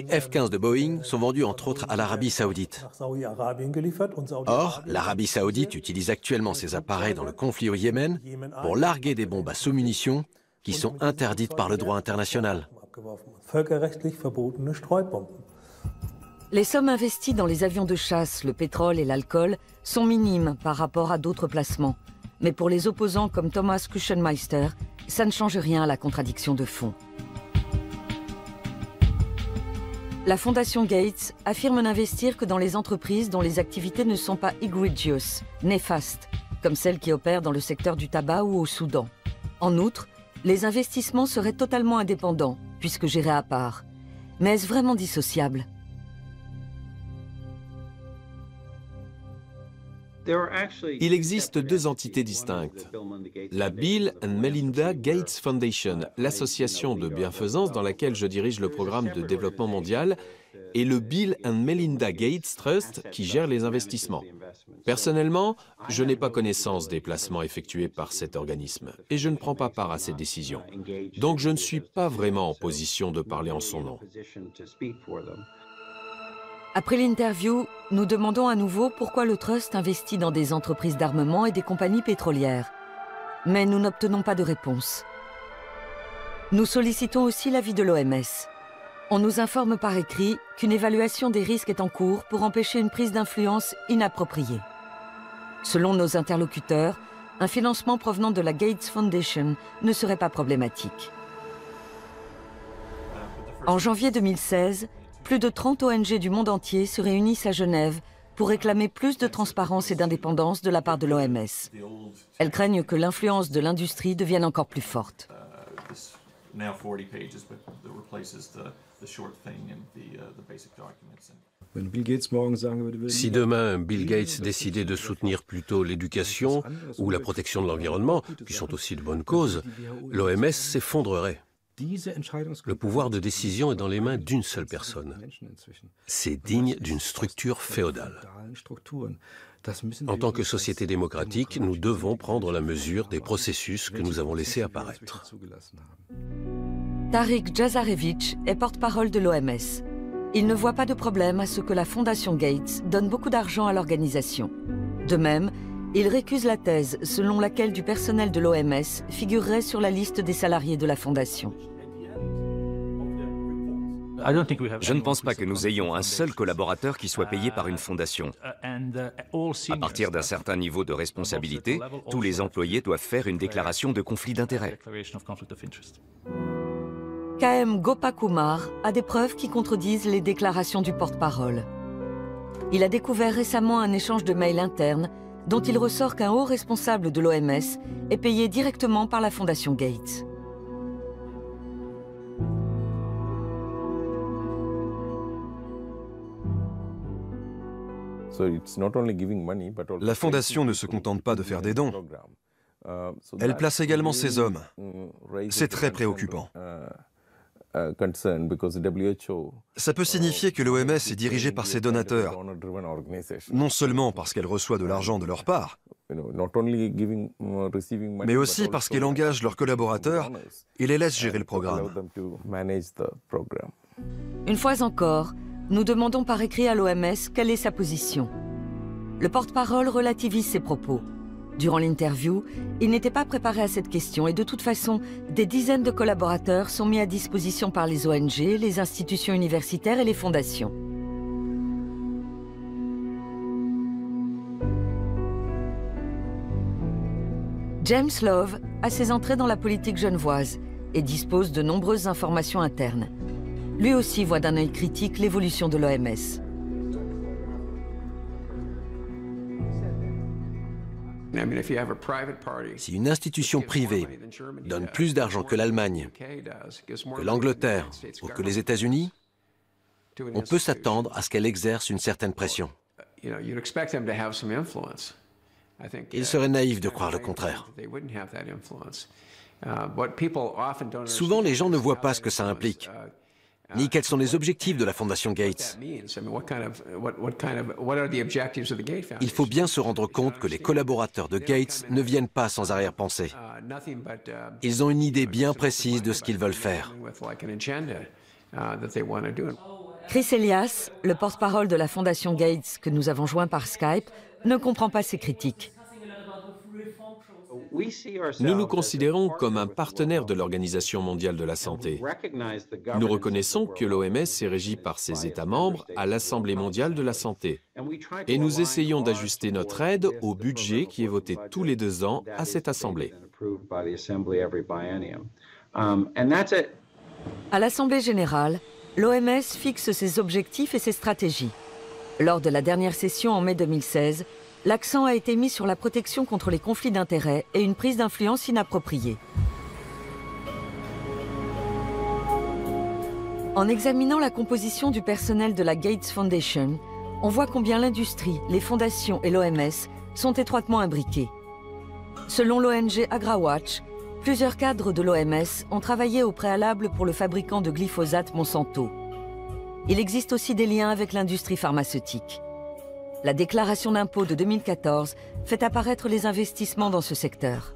F-15 de Boeing sont vendus entre autres à l'Arabie Saoudite. Or, l'Arabie Saoudite utilise actuellement ces appareils dans le conflit au Yémen pour larguer des bombes à sous-munitions qui sont interdites par le droit international. Les sommes investies dans les avions de chasse, le pétrole et l'alcool sont minimes par rapport à d'autres placements. Mais pour les opposants comme Thomas Kuchenmeister, ça ne change rien à la contradiction de fond. La Fondation Gates affirme n'investir que dans les entreprises dont les activités ne sont pas egregious, néfastes, comme celles qui opèrent dans le secteur du tabac ou au Soudan. En outre, les investissements seraient totalement indépendants, puisque gérés à part. Mais est-ce vraiment dissociable ? Il existe deux entités distinctes. La Bill and Melinda Gates Foundation, l'association de bienfaisance dans laquelle je dirige le programme de développement mondial, et le Bill and Melinda Gates Trust qui gère les investissements. Personnellement, je n'ai pas connaissance des placements effectués par cet organisme et je ne prends pas part à ces décisions. Donc je ne suis pas vraiment en position de parler en son nom. Après l'interview, nous demandons à nouveau pourquoi le Trust investit dans des entreprises d'armement et des compagnies pétrolières. Mais nous n'obtenons pas de réponse. Nous sollicitons aussi l'avis de l'OMS. On nous informe par écrit qu'une évaluation des risques est en cours pour empêcher une prise d'influence inappropriée. Selon nos interlocuteurs, un financement provenant de la Gates Foundation ne serait pas problématique. En janvier 2016, plus de 30 ONG du monde entier se réunissent à Genève pour réclamer plus de transparence et d'indépendance de la part de l'OMS. Elles craignent que l'influence de l'industrie devienne encore plus forte. Si demain Bill Gates décidait de soutenir plutôt l'éducation ou la protection de l'environnement, qui sont aussi de bonnes causes, l'OMS s'effondrerait. Le pouvoir de décision est dans les mains d'une seule personne. C'est digne d'une structure féodale. En tant que société démocratique, nous devons prendre la mesure des processus que nous avons laissés apparaître. Tariq Djazarevich est porte-parole de l'OMS. Il ne voit pas de problème à ce que la Fondation Gates donne beaucoup d'argent à l'organisation. De même, il récuse la thèse selon laquelle du personnel de l'OMS figurerait sur la liste des salariés de la Fondation. Je ne pense pas que nous ayons un seul collaborateur qui soit payé par une fondation. À partir d'un certain niveau de responsabilité, tous les employés doivent faire une déclaration de conflit d'intérêts. KM Gopakumar a des preuves qui contredisent les déclarations du porte-parole. Il a découvert récemment un échange de mails internes dont il ressort qu'un haut responsable de l'OMS est payé directement par la Fondation Gates. La Fondation ne se contente pas de faire des dons. Elle place également ses hommes. C'est très préoccupant. Ça peut signifier que l'OMS est dirigée par ses donateurs, non seulement parce qu'elle reçoit de l'argent de leur part, mais aussi parce qu'elle engage leurs collaborateurs et les laisse gérer le programme. Une fois encore, nous demandons par écrit à l'OMS quelle est sa position. Le porte-parole relativise ses propos. Durant l'interview, il n'était pas préparé à cette question et de toute façon, des dizaines de collaborateurs sont mis à disposition par les ONG, les institutions universitaires et les fondations. James Love a ses entrées dans la politique genevoise et dispose de nombreuses informations internes. Lui aussi voit d'un œil critique l'évolution de l'OMS. Si une institution privée donne plus d'argent que l'Allemagne, que l'Angleterre ou que les États-Unis, on peut s'attendre à ce qu'elle exerce une certaine pression. Il serait naïf de croire le contraire. Souvent, les gens ne voient pas ce que ça implique, ni quels sont les objectifs de la Fondation Gates. Il faut bien se rendre compte que les collaborateurs de Gates ne viennent pas sans arrière-pensée. Ils ont une idée bien précise de ce qu'ils veulent faire. Chris Elias, le porte-parole de la Fondation Gates que nous avons joint par Skype, ne comprend pas ces critiques. Nous nous considérons comme un partenaire de l'Organisation mondiale de la santé. Nous reconnaissons que l'OMS est régie par ses États membres à l'Assemblée mondiale de la santé. Et nous essayons d'ajuster notre aide au budget qui est voté tous les 2 ans à cette Assemblée. À l'Assemblée générale, l'OMS fixe ses objectifs et ses stratégies. Lors de la dernière session en mai 2016, l'accent a été mis sur la protection contre les conflits d'intérêts et une prise d'influence inappropriée. En examinant la composition du personnel de la Gates Foundation, on voit combien l'industrie, les fondations et l'OMS sont étroitement imbriqués. Selon l'ONG AgraWatch, plusieurs cadres de l'OMS ont travaillé au préalable pour le fabricant de glyphosate Monsanto. Il existe aussi des liens avec l'industrie pharmaceutique. La déclaration d'impôt de 2014 fait apparaître les investissements dans ce secteur.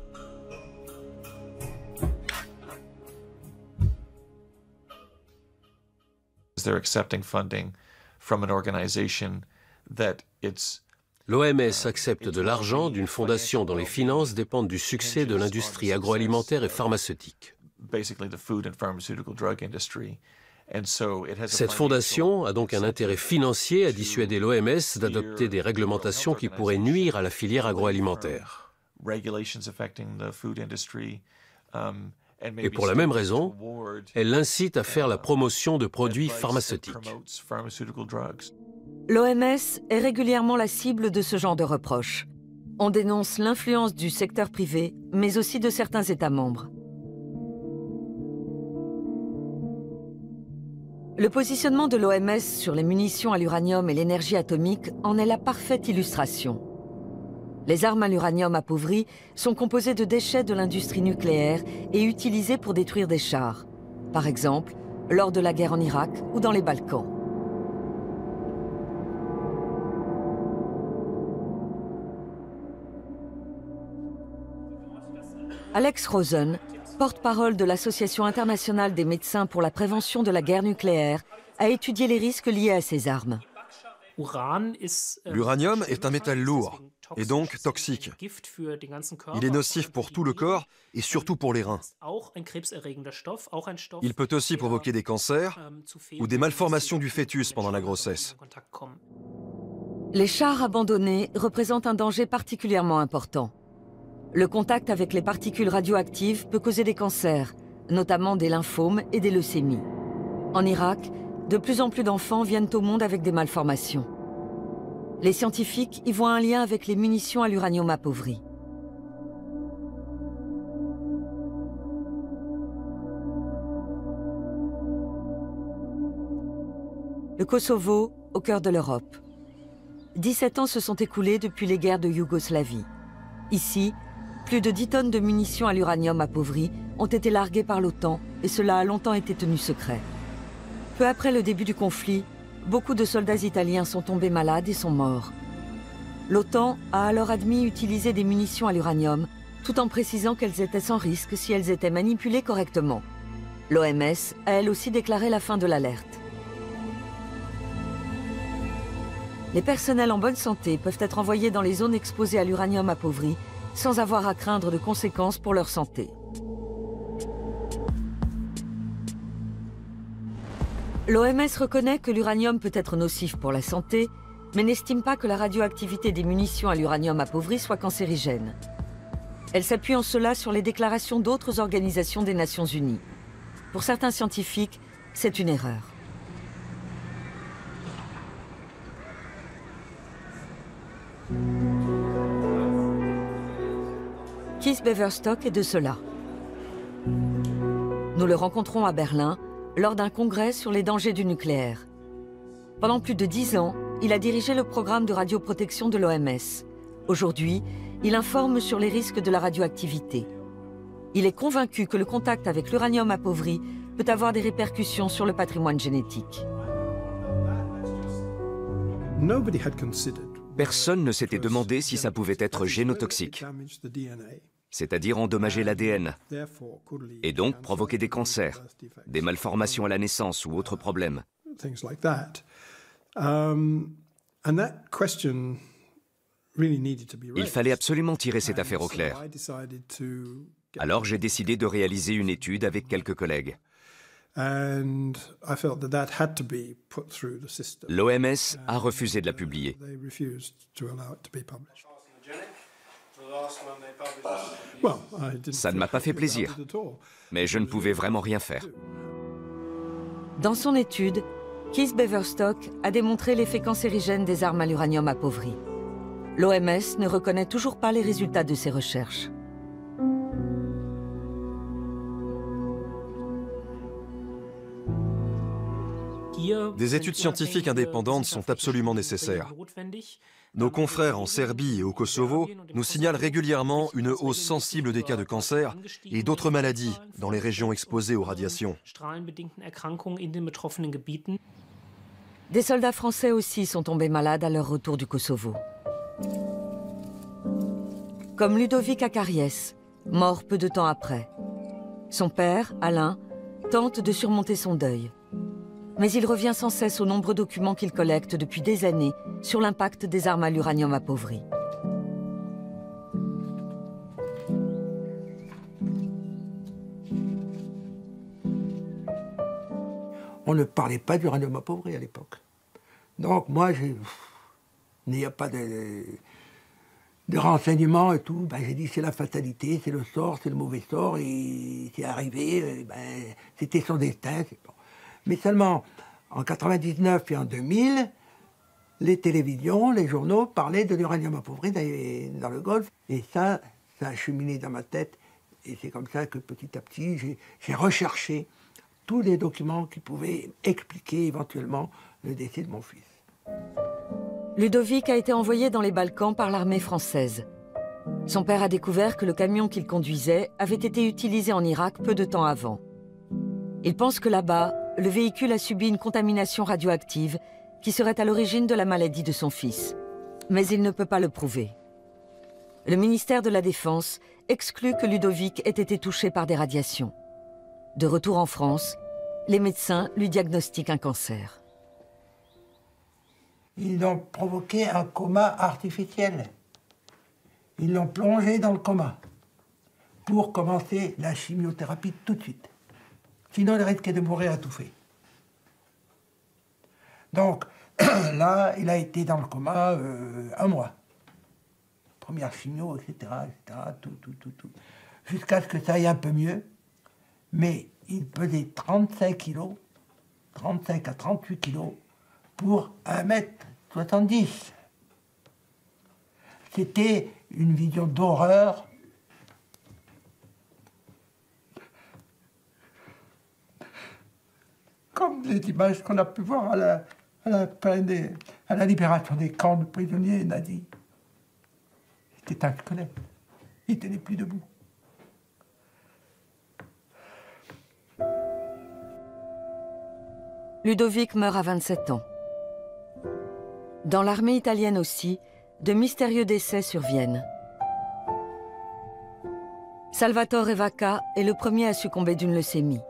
L'OMS accepte de l'argent d'une fondation dont les finances dépendent du succès de l'industrie agroalimentaire et pharmaceutique. Cette fondation a donc un intérêt financier à dissuader l'OMS d'adopter des réglementations qui pourraient nuire à la filière agroalimentaire. Et pour la même raison, elle l'incite à faire la promotion de produits pharmaceutiques. L'OMS est régulièrement la cible de ce genre de reproches. On dénonce l'influence du secteur privé, mais aussi de certains États membres. Le positionnement de l'OMS sur les munitions à l'uranium et l'énergie atomique en est la parfaite illustration. Les armes à l'uranium appauvri sont composées de déchets de l'industrie nucléaire et utilisées pour détruire des chars, par exemple lors de la guerre en Irak ou dans les Balkans. Alex Rosen, porte-parole de l'Association internationale des médecins pour la prévention de la guerre nucléaire, a étudié les risques liés à ces armes. L'uranium est un métal lourd et donc toxique. Il est nocif pour tout le corps et surtout pour les reins. Il peut aussi provoquer des cancers ou des malformations du fœtus pendant la grossesse. Les chars abandonnés représentent un danger particulièrement important. Le contact avec les particules radioactives peut causer des cancers, notamment des lymphomes et des leucémies. En Irak, de plus en plus d'enfants viennent au monde avec des malformations. Les scientifiques y voient un lien avec les munitions à l'uranium appauvri. Le Kosovo, au cœur de l'Europe. 17 ans se sont écoulés depuis les guerres de Yougoslavie. Ici, plus de 10 tonnes de munitions à l'uranium appauvri ont été larguées par l'OTAN et cela a longtemps été tenu secret. Peu après le début du conflit, beaucoup de soldats italiens sont tombés malades et sont morts. L'OTAN a alors admis utiliser des munitions à l'uranium, tout en précisant qu'elles étaient sans risque si elles étaient manipulées correctement. L'OMS a elle aussi déclaré la fin de l'alerte. Les personnels en bonne santé peuvent être envoyés dans les zones exposées à l'uranium appauvri sans avoir à craindre de conséquences pour leur santé. L'OMS reconnaît que l'uranium peut être nocif pour la santé, mais n'estime pas que la radioactivité des munitions à l'uranium appauvri soit cancérigène. Elle s'appuie en cela sur les déclarations d'autres organisations des Nations Unies. Pour certains scientifiques, c'est une erreur. Kees Beverstock est de cela. Nous le rencontrons à Berlin lors d'un congrès sur les dangers du nucléaire. Pendant plus de 10 ans, il a dirigé le programme de radioprotection de l'OMS. Aujourd'hui, il informe sur les risques de la radioactivité. Il est convaincu que le contact avec l'uranium appauvri peut avoir des répercussions sur le patrimoine génétique. Personne ne s'était demandé si ça pouvait être génotoxique, c'est-à-dire endommager l'ADN, et donc provoquer des cancers, des malformations à la naissance ou autres problèmes. Il fallait absolument tirer cette affaire au clair. Alors j'ai décidé de réaliser une étude avec quelques collègues. L'OMS a refusé de la publier. Ça ne m'a pas fait plaisir, mais je ne pouvais vraiment rien faire. Dans son étude, Kees Beverstock a démontré l'effet cancérigène des armes à l'uranium appauvri. L'OMS ne reconnaît toujours pas les résultats de ses recherches. Des études scientifiques indépendantes sont absolument nécessaires. Nos confrères en Serbie et au Kosovo nous signalent régulièrement une hausse sensible des cas de cancer et d'autres maladies dans les régions exposées aux radiations. Des soldats français aussi sont tombés malades à leur retour du Kosovo. Comme Ludovic Akariès, mort peu de temps après. Son père, Alain, tente de surmonter son deuil. Mais il revient sans cesse aux nombreux documents qu'il collecte depuis des années sur l'impact des armes à l'uranium appauvri. On ne parlait pas d'uranium appauvri à l'époque. Donc moi, il n'y a pas de renseignements et tout. Ben, j'ai dit c'est la fatalité, c'est le sort, c'est le mauvais sort, et c'est arrivé, c'était son destin. Bon. Mais seulement en 1999 et en 2000, les télévisions, les journaux parlaient de l'uranium appauvri dans le Golfe. Et ça a cheminé dans ma tête. Et c'est comme ça que petit à petit, j'ai recherché tous les documents qui pouvaient expliquer éventuellement le décès de mon fils. Ludovic a été envoyé dans les Balkans par l'armée française. Son père a découvert que le camion qu'il conduisait avait été utilisé en Irak peu de temps avant. Il pense que là-bas, le véhicule a subi une contamination radioactive qui serait à l'origine de la maladie de son fils. Mais il ne peut pas le prouver. Le ministère de la Défense exclut que Ludovic ait été touché par des radiations. De retour en France, les médecins lui diagnostiquent un cancer. Ils ont provoqué un coma artificiel. Ils l'ont plongé dans le coma pour commencer la chimiothérapie tout de suite. Sinon, il risquait de mourir étouffé. Donc, là, il a été dans le coma 1 mois. Première chimio, etc., tout. Jusqu'à ce que ça aille un peu mieux. Mais il pesait 35 kilos, 35 à 38 kilos, pour 1m70. C'était une vision d'horreur. Comme les images qu'on a pu voir à la libération des camps de prisonniers nazis. C'était un squelette. Il ne tenait plus debout. Ludovic meurt à 27 ans. Dans l'armée italienne aussi, de mystérieux décès surviennent. Salvatore Vacca est le premier à succomber d'une leucémie.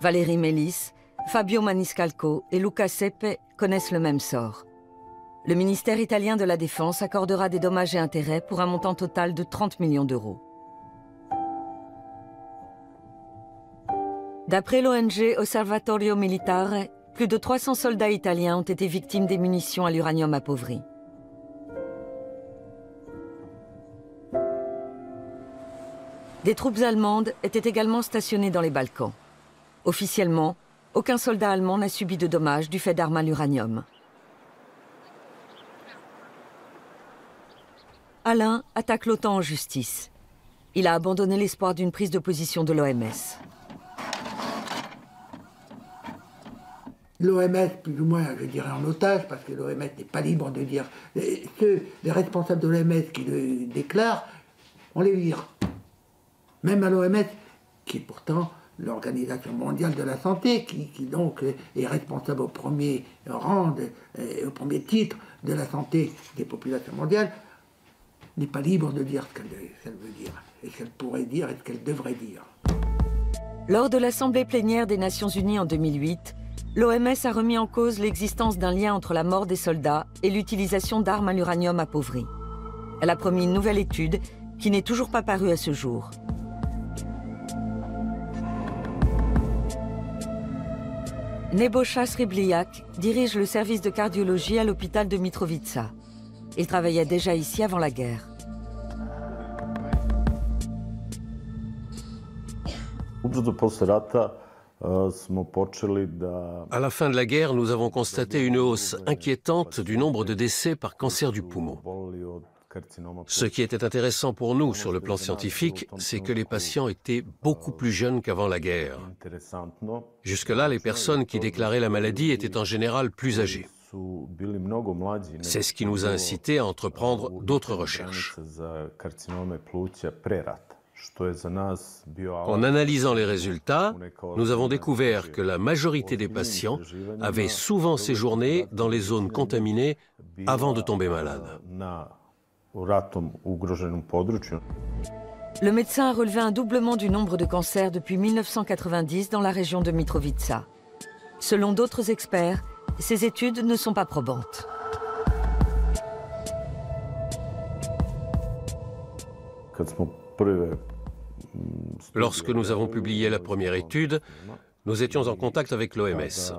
Valérie Mélis, Fabio Maniscalco et Luca Seppe connaissent le même sort. Le ministère italien de la Défense accordera des dommages et intérêts pour un montant total de 30 millions d'euros. D'après l'ONG Osservatorio Militare, plus de 300 soldats italiens ont été victimes des munitions à l'uranium appauvri. Des troupes allemandes étaient également stationnées dans les Balkans. Officiellement, aucun soldat allemand n'a subi de dommages du fait d'armes à l'uranium. Alain attaque l'OTAN en justice. Il a abandonné l'espoir d'une prise de position de l'OMS. L'OMS, plus ou moins, je dirais en otage, parce que l'OMS n'est pas libre de dire... Les responsables de l'OMS qui le déclarent, on les vire. Même à l'OMS, qui est pourtant l'Organisation mondiale de la santé, qui donc est responsable au premier rang, au premier titre de la santé des populations mondiales, n'est pas libre de dire ce qu'elle veut dire, et ce qu'elle pourrait dire et ce qu'elle devrait dire. Lors de l'Assemblée plénière des Nations Unies en 2008, l'OMS a remis en cause l'existence d'un lien entre la mort des soldats et l'utilisation d'armes à l'uranium appauvri. Elle a promis une nouvelle étude qui n'est toujours pas parue à ce jour. Nebojša Srebljak dirige le service de cardiologie à l'hôpital de Mitrovica. Il travaillait déjà ici avant la guerre. À la fin de la guerre, nous avons constaté une hausse inquiétante du nombre de décès par cancer du poumon. Ce qui était intéressant pour nous sur le plan scientifique, c'est que les patients étaient beaucoup plus jeunes qu'avant la guerre. Jusque-là, les personnes qui déclaraient la maladie étaient en général plus âgées. C'est ce qui nous a incités à entreprendre d'autres recherches. En analysant les résultats, nous avons découvert que la majorité des patients avaient souvent séjourné dans les zones contaminées avant de tomber malades. Le médecin a relevé un doublement du nombre de cancers depuis 1990 dans la région de Mitrovica. Selon d'autres experts, ces études ne sont pas probantes. Lorsque nous avons publié la première étude, nous étions en contact avec l'OMS.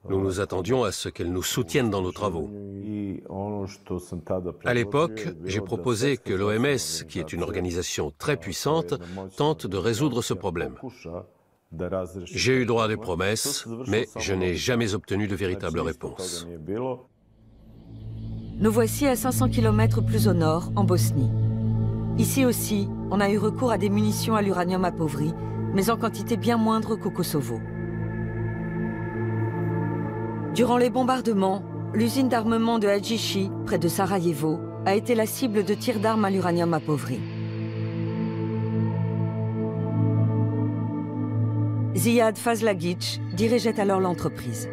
Nous nous attendions à ce qu'elle nous soutienne dans nos travaux. À l'époque, j'ai proposé que l'OMS, qui est une organisation très puissante, tente de résoudre ce problème. J'ai eu droit à des promesses, mais je n'ai jamais obtenu de véritable réponse. Nous voici à 500 km plus au nord, en Bosnie. Ici aussi, on a eu recours à des munitions à l'uranium appauvri, mais en quantité bien moindre qu'au Kosovo. Durant les bombardements, l'usine d'armement de Hadjichi, près de Sarajevo, a été la cible de tirs d'armes à l'uranium appauvri. Zijad Fazlagic dirigeait alors l'entreprise.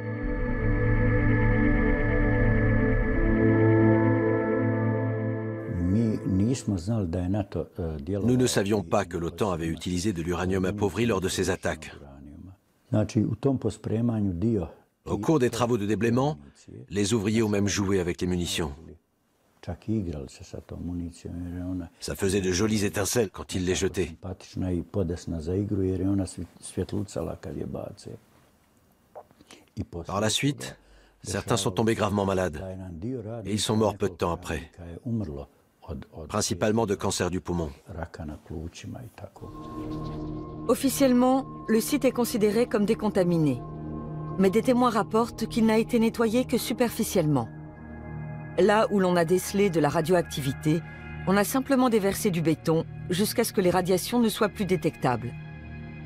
Nous ne savions pas que l'OTAN avait utilisé de l'uranium appauvri lors de ses attaques. Au cours des travaux de déblaiement, les ouvriers ont même joué avec les munitions. Ça faisait de jolies étincelles quand ils les jetaient. Par la suite, certains sont tombés gravement malades et ils sont morts peu de temps après, principalement de cancer du poumon. Officiellement, le site est considéré comme décontaminé. Mais des témoins rapportent qu'il n'a été nettoyé que superficiellement. Là où l'on a décelé de la radioactivité, on a simplement déversé du béton jusqu'à ce que les radiations ne soient plus détectables.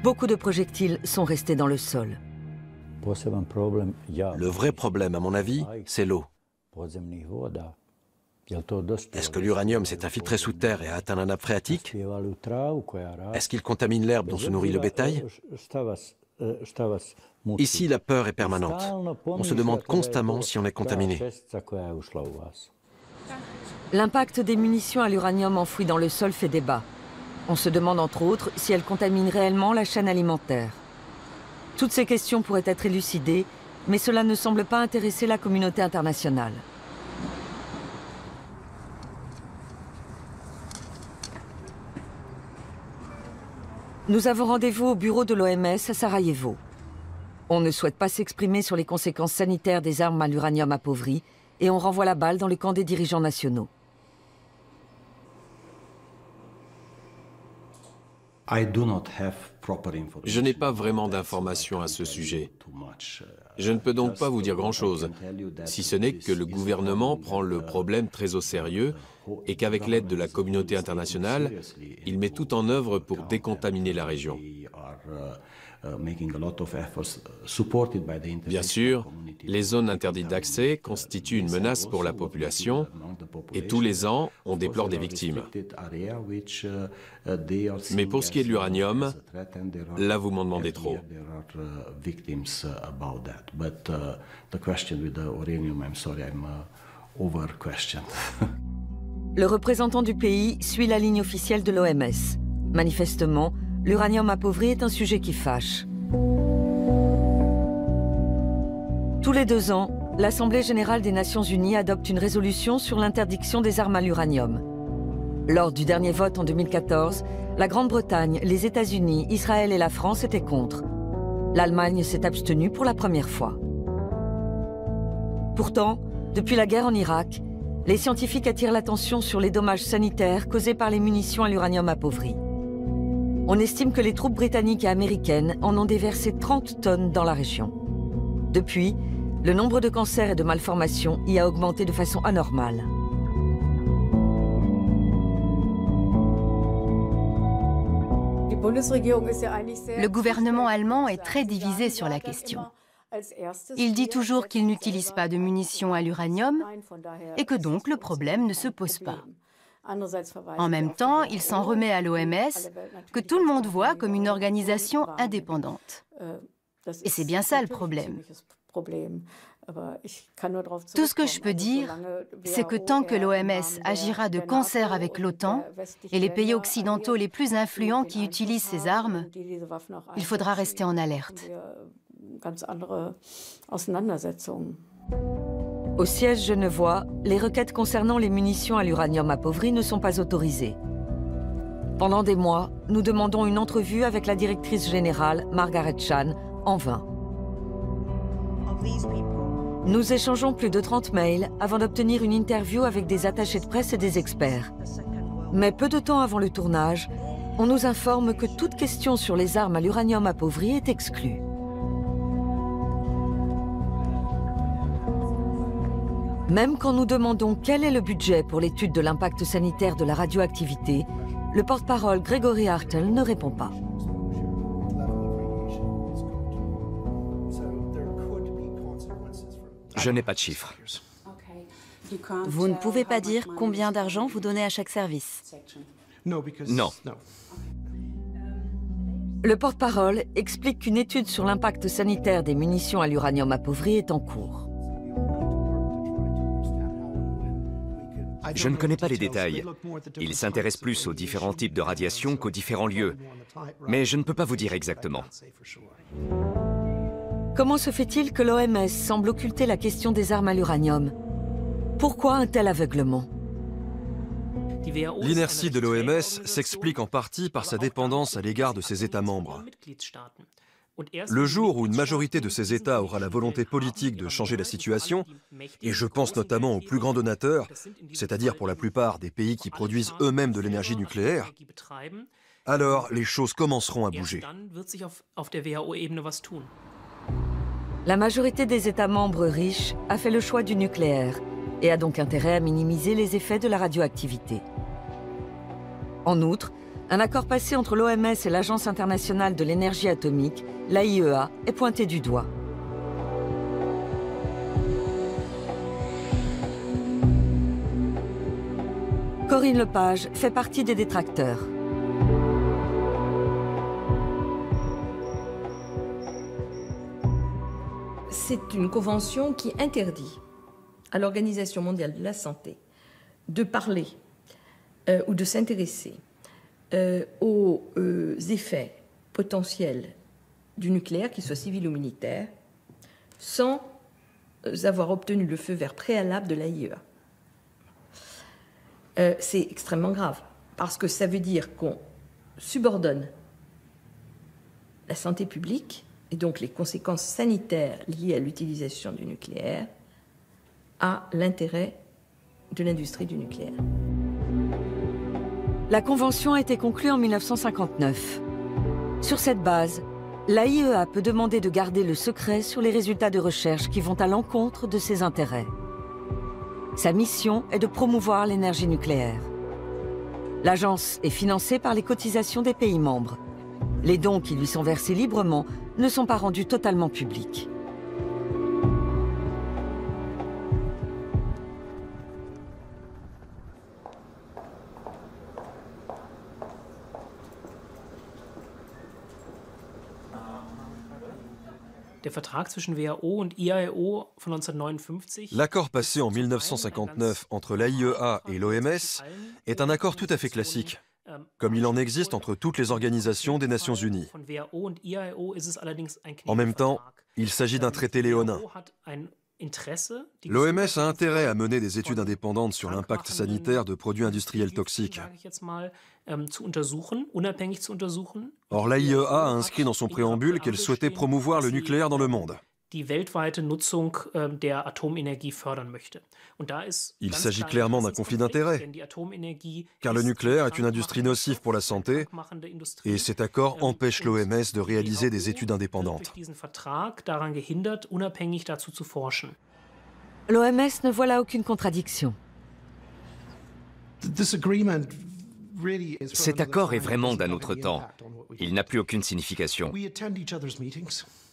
Beaucoup de projectiles sont restés dans le sol. Le vrai problème, à mon avis, c'est l'eau. Est-ce que l'uranium s'est infiltré sous terre et a atteint la nappe phréatique? Est-ce qu'il contamine l'herbe dont se nourrit le bétail? Ici, la peur est permanente. On se demande constamment si on est contaminé. L'impact des munitions à l'uranium enfouies dans le sol fait débat. On se demande entre autres si elles contaminent réellement la chaîne alimentaire. Toutes ces questions pourraient être élucidées, mais cela ne semble pas intéresser la communauté internationale. Nous avons rendez-vous au bureau de l'OMS à Sarajevo. On ne souhaite pas s'exprimer sur les conséquences sanitaires des armes à l'uranium appauvri et on renvoie la balle dans le camp des dirigeants nationaux. Je n'ai pas vraiment d'informations à ce sujet. Je ne peux donc pas vous dire grand-chose, si ce n'est que le gouvernement prend le problème très au sérieux et qu'avec l'aide de la communauté internationale, il met tout en œuvre pour décontaminer la région. Bien sûr, les zones interdites d'accès constituent une menace pour la population et tous les ans, on déplore des victimes. Mais pour ce qui est de l'uranium, là vous m'en demandez trop. Le représentant du pays suit la ligne officielle de l'OMS. Manifestement, l'uranium appauvri est un sujet qui fâche. Tous les 2 ans, l'Assemblée générale des Nations unies adopte une résolution sur l'interdiction des armes à l'uranium. Lors du dernier vote en 2014, la Grande-Bretagne, les États-Unis, Israël et la France étaient contre. L'Allemagne s'est abstenue pour la première fois. Pourtant, depuis la guerre en Irak, les scientifiques attirent l'attention sur les dommages sanitaires causés par les munitions à l'uranium appauvri. On estime que les troupes britanniques et américaines en ont déversé 30 tonnes dans la région. Depuis, le nombre de cancers et de malformations y a augmenté de façon anormale. Le gouvernement allemand est très divisé sur la question. Il dit toujours qu'il n'utilise pas de munitions à l'uranium et que donc le problème ne se pose pas. En même temps, il s'en remet à l'OMS, que tout le monde voit comme une organisation indépendante. Et c'est bien ça le problème. Tout ce que je peux dire, c'est que tant que l'OMS agira de concert avec l'OTAN et les pays occidentaux les plus influents qui utilisent ces armes, il faudra rester en alerte. Au siège genevois, les requêtes concernant les munitions à l'uranium appauvri ne sont pas autorisées. Pendant des mois, nous demandons une entrevue avec la directrice générale, Margaret Chan, en vain. Nous échangeons plus de 30 mails avant d'obtenir une interview avec des attachés de presse et des experts. Mais peu de temps avant le tournage, on nous informe que toute question sur les armes à l'uranium appauvri est exclue. Même quand nous demandons quel est le budget pour l'étude de l'impact sanitaire de la radioactivité, le porte-parole Gregory Hartel ne répond pas. Je n'ai pas de chiffres. Vous ne pouvez pas dire combien d'argent vous donnez à chaque service? Non. Le porte-parole explique qu'une étude sur l'impact sanitaire des munitions à l'uranium appauvri est en cours. Je ne connais pas les détails. Il s'intéresse plus aux différents types de radiation qu'aux différents lieux. Mais je ne peux pas vous dire exactement. Comment se fait-il que l'OMS semble occulter la question des armes à l'uranium? Pourquoi un tel aveuglement? L'inertie de l'OMS s'explique en partie par sa dépendance à l'égard de ses États membres. Le jour où une majorité de ces États aura la volonté politique de changer la situation, et je pense notamment aux plus grands donateurs, c'est-à-dire pour la plupart des pays qui produisent eux-mêmes de l'énergie nucléaire, alors les choses commenceront à bouger. La majorité des États membres riches a fait le choix du nucléaire et a donc intérêt à minimiser les effets de la radioactivité. En outre, un accord passé entre l'OMS et l'Agence internationale de l'énergie atomique, l'AIEA, est pointé du doigt. Corinne Lepage fait partie des détracteurs. C'est une convention qui interdit à l'Organisation mondiale de la santé de parler ou de s'intéresser aux effets potentiels du nucléaire, qu'il soit civil ou militaire, sans avoir obtenu le feu vert préalable de l'AIEA. C'est extrêmement grave, parce que ça veut dire qu'on subordonne la santé publique et donc les conséquences sanitaires liées à l'utilisation du nucléaire à l'intérêt de l'industrie du nucléaire. La convention a été conclue en 1959. Sur cette base, l'AIEA peut demander de garder le secret sur les résultats de recherche qui vont à l'encontre de ses intérêts. Sa mission est de promouvoir l'énergie nucléaire. L'agence est financée par les cotisations des pays membres. Les dons qui lui sont versés librement ne sont pas rendus totalement publics. L'accord passé en 1959 entre l'AIEA et l'OMS est un accord tout à fait classique, comme il en existe entre toutes les organisations des Nations Unies. En même temps, il s'agit d'un traité léonin. L'OMS a intérêt à mener des études indépendantes sur l'impact sanitaire de produits industriels toxiques. Or, l'AIEA a inscrit dans son préambule qu'elle souhaitait promouvoir le nucléaire dans le monde. Il s'agit clairement d'un conflit d'intérêts, car le nucléaire est une industrie nocive pour la santé, et cet accord empêche l'OMS de réaliser des études indépendantes. L'OMS ne voit là aucune contradiction. Cet accord est vraiment d'un autre temps. Il n'a plus aucune signification.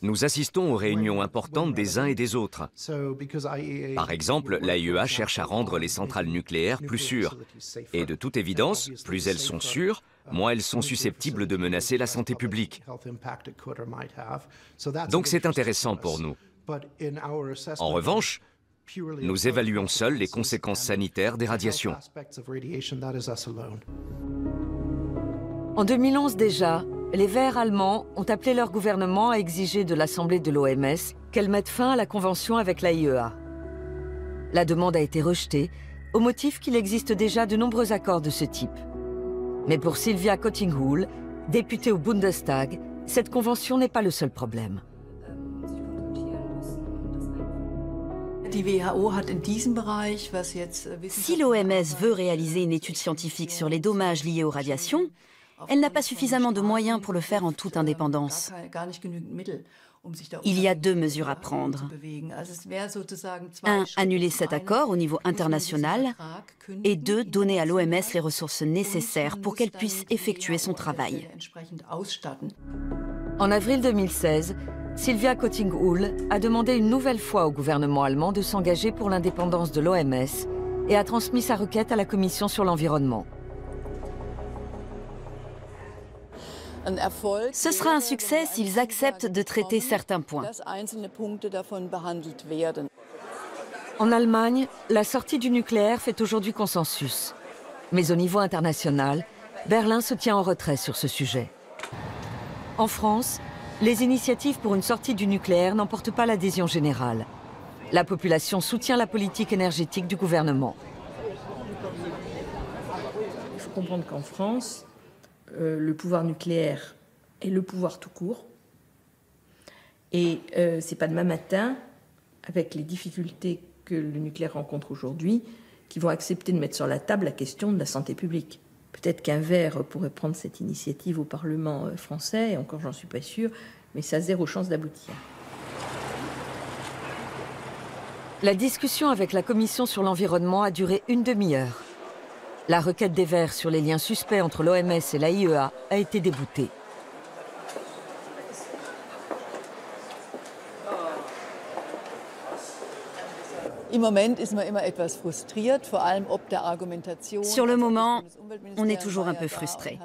Nous assistons aux réunions importantes des uns et des autres. Par exemple, l'AIEA cherche à rendre les centrales nucléaires plus sûres. Et de toute évidence, plus elles sont sûres, moins elles sont susceptibles de menacer la santé publique. Donc c'est intéressant pour nous. En revanche, nous évaluons seuls les conséquences sanitaires des radiations. En 2011 déjà, les Verts allemands ont appelé leur gouvernement à exiger de l'Assemblée de l'OMS qu'elle mette fin à la convention avec l'AIEA. La demande a été rejetée, au motif qu'il existe déjà de nombreux accords de ce type. Mais pour Sylvia Kottinghull, députée au Bundestag, cette convention n'est pas le seul problème. Si l'OMS veut réaliser une étude scientifique sur les dommages liés aux radiations, elle n'a pas suffisamment de moyens pour le faire en toute indépendance. Il y a deux mesures à prendre. 1. Annuler cet accord au niveau international et 2. Donner à l'OMS les ressources nécessaires pour qu'elle puisse effectuer son travail. En avril 2016, Sylvia Kottinghull a demandé une nouvelle fois au gouvernement allemand de s'engager pour l'indépendance de l'OMS et a transmis sa requête à la Commission sur l'environnement. Ce sera un succès s'ils acceptent de traiter certains points. En Allemagne, la sortie du nucléaire fait aujourd'hui consensus. Mais au niveau international, Berlin se tient en retrait sur ce sujet. En France, les initiatives pour une sortie du nucléaire n'emportent pas l'adhésion générale. La population soutient la politique énergétique du gouvernement. Il faut comprendre qu'en France, le pouvoir nucléaire est le pouvoir tout court. Et c'est pas demain matin, avec les difficultés que le nucléaire rencontre aujourd'hui, qu'ils vont accepter de mettre sur la table la question de la santé publique. Peut-être qu'un Vert pourrait prendre cette initiative au Parlement français, et encore j'en suis pas sûre, mais ça a zéro chance d'aboutir. La discussion avec la Commission sur l'environnement a duré une demi-heure. La requête des Verts sur les liens suspects entre l'OMS et l'AIEA a été déboutée. Sur le moment, on est toujours un peu frustré.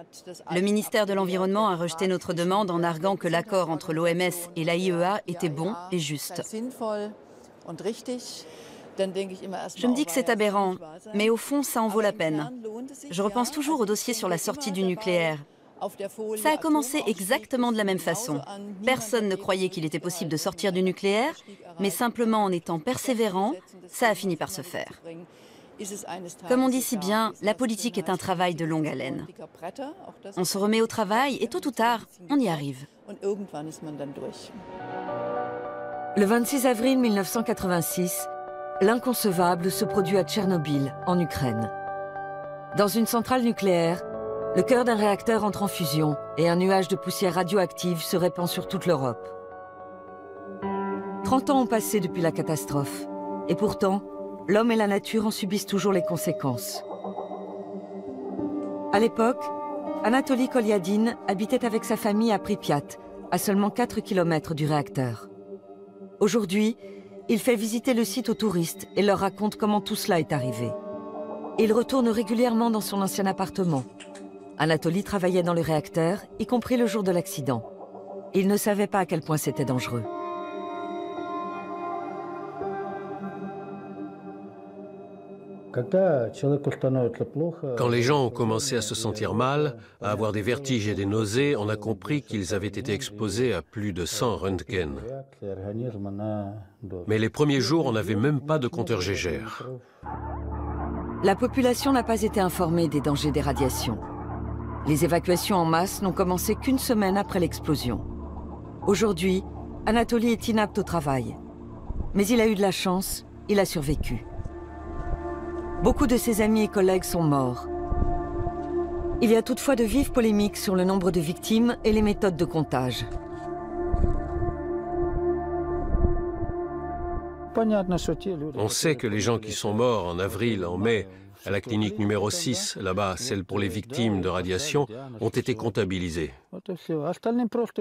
Le ministère de l'Environnement a rejeté notre demande en arguant que l'accord entre l'OMS et l'AIEA était bon et juste. Je me dis que c'est aberrant, mais au fond, ça en vaut la peine. Je repense toujours au dossier sur la sortie du nucléaire. Ça a commencé exactement de la même façon. Personne ne croyait qu'il était possible de sortir du nucléaire, mais simplement en étant persévérant, ça a fini par se faire. Comme on dit si bien, la politique est un travail de longue haleine. On se remet au travail et tôt ou tard, on y arrive. Le 26 avril 1986, l'inconcevable se produit à Tchernobyl, en Ukraine. Dans une centrale nucléaire, Le cœur d'un réacteur entre en fusion et un nuage de poussière radioactive se répand sur toute l'Europe. 30 ans ont passé depuis la catastrophe. Et pourtant, l'homme et la nature en subissent toujours les conséquences. À l'époque, Anatoly Kolyadin habitait avec sa famille à Pripyat, à seulement 4 km du réacteur. Aujourd'hui, il fait visiter le site aux touristes et leur raconte comment tout cela est arrivé. Il retourne régulièrement dans son ancien appartement. Anatoly travaillait dans le réacteur, y compris le jour de l'accident. Il ne savait pas à quel point c'était dangereux. Quand les gens ont commencé à se sentir mal, à avoir des vertiges et des nausées, on a compris qu'ils avaient été exposés à plus de 100 röntgen. Mais les premiers jours, on n'avait même pas de compteur Geiger. La population n'a pas été informée des dangers des radiations. Les évacuations en masse n'ont commencé qu'une semaine après l'explosion. Aujourd'hui, Anatoly est inapte au travail. Mais il a eu de la chance, il a survécu. Beaucoup de ses amis et collègues sont morts. Il y a toutefois de vives polémiques sur le nombre de victimes et les méthodes de comptage. On sait que les gens qui sont morts en avril, en mai, à la clinique numéro 6, là-bas, celle pour les victimes de radiation, ont été comptabilisés.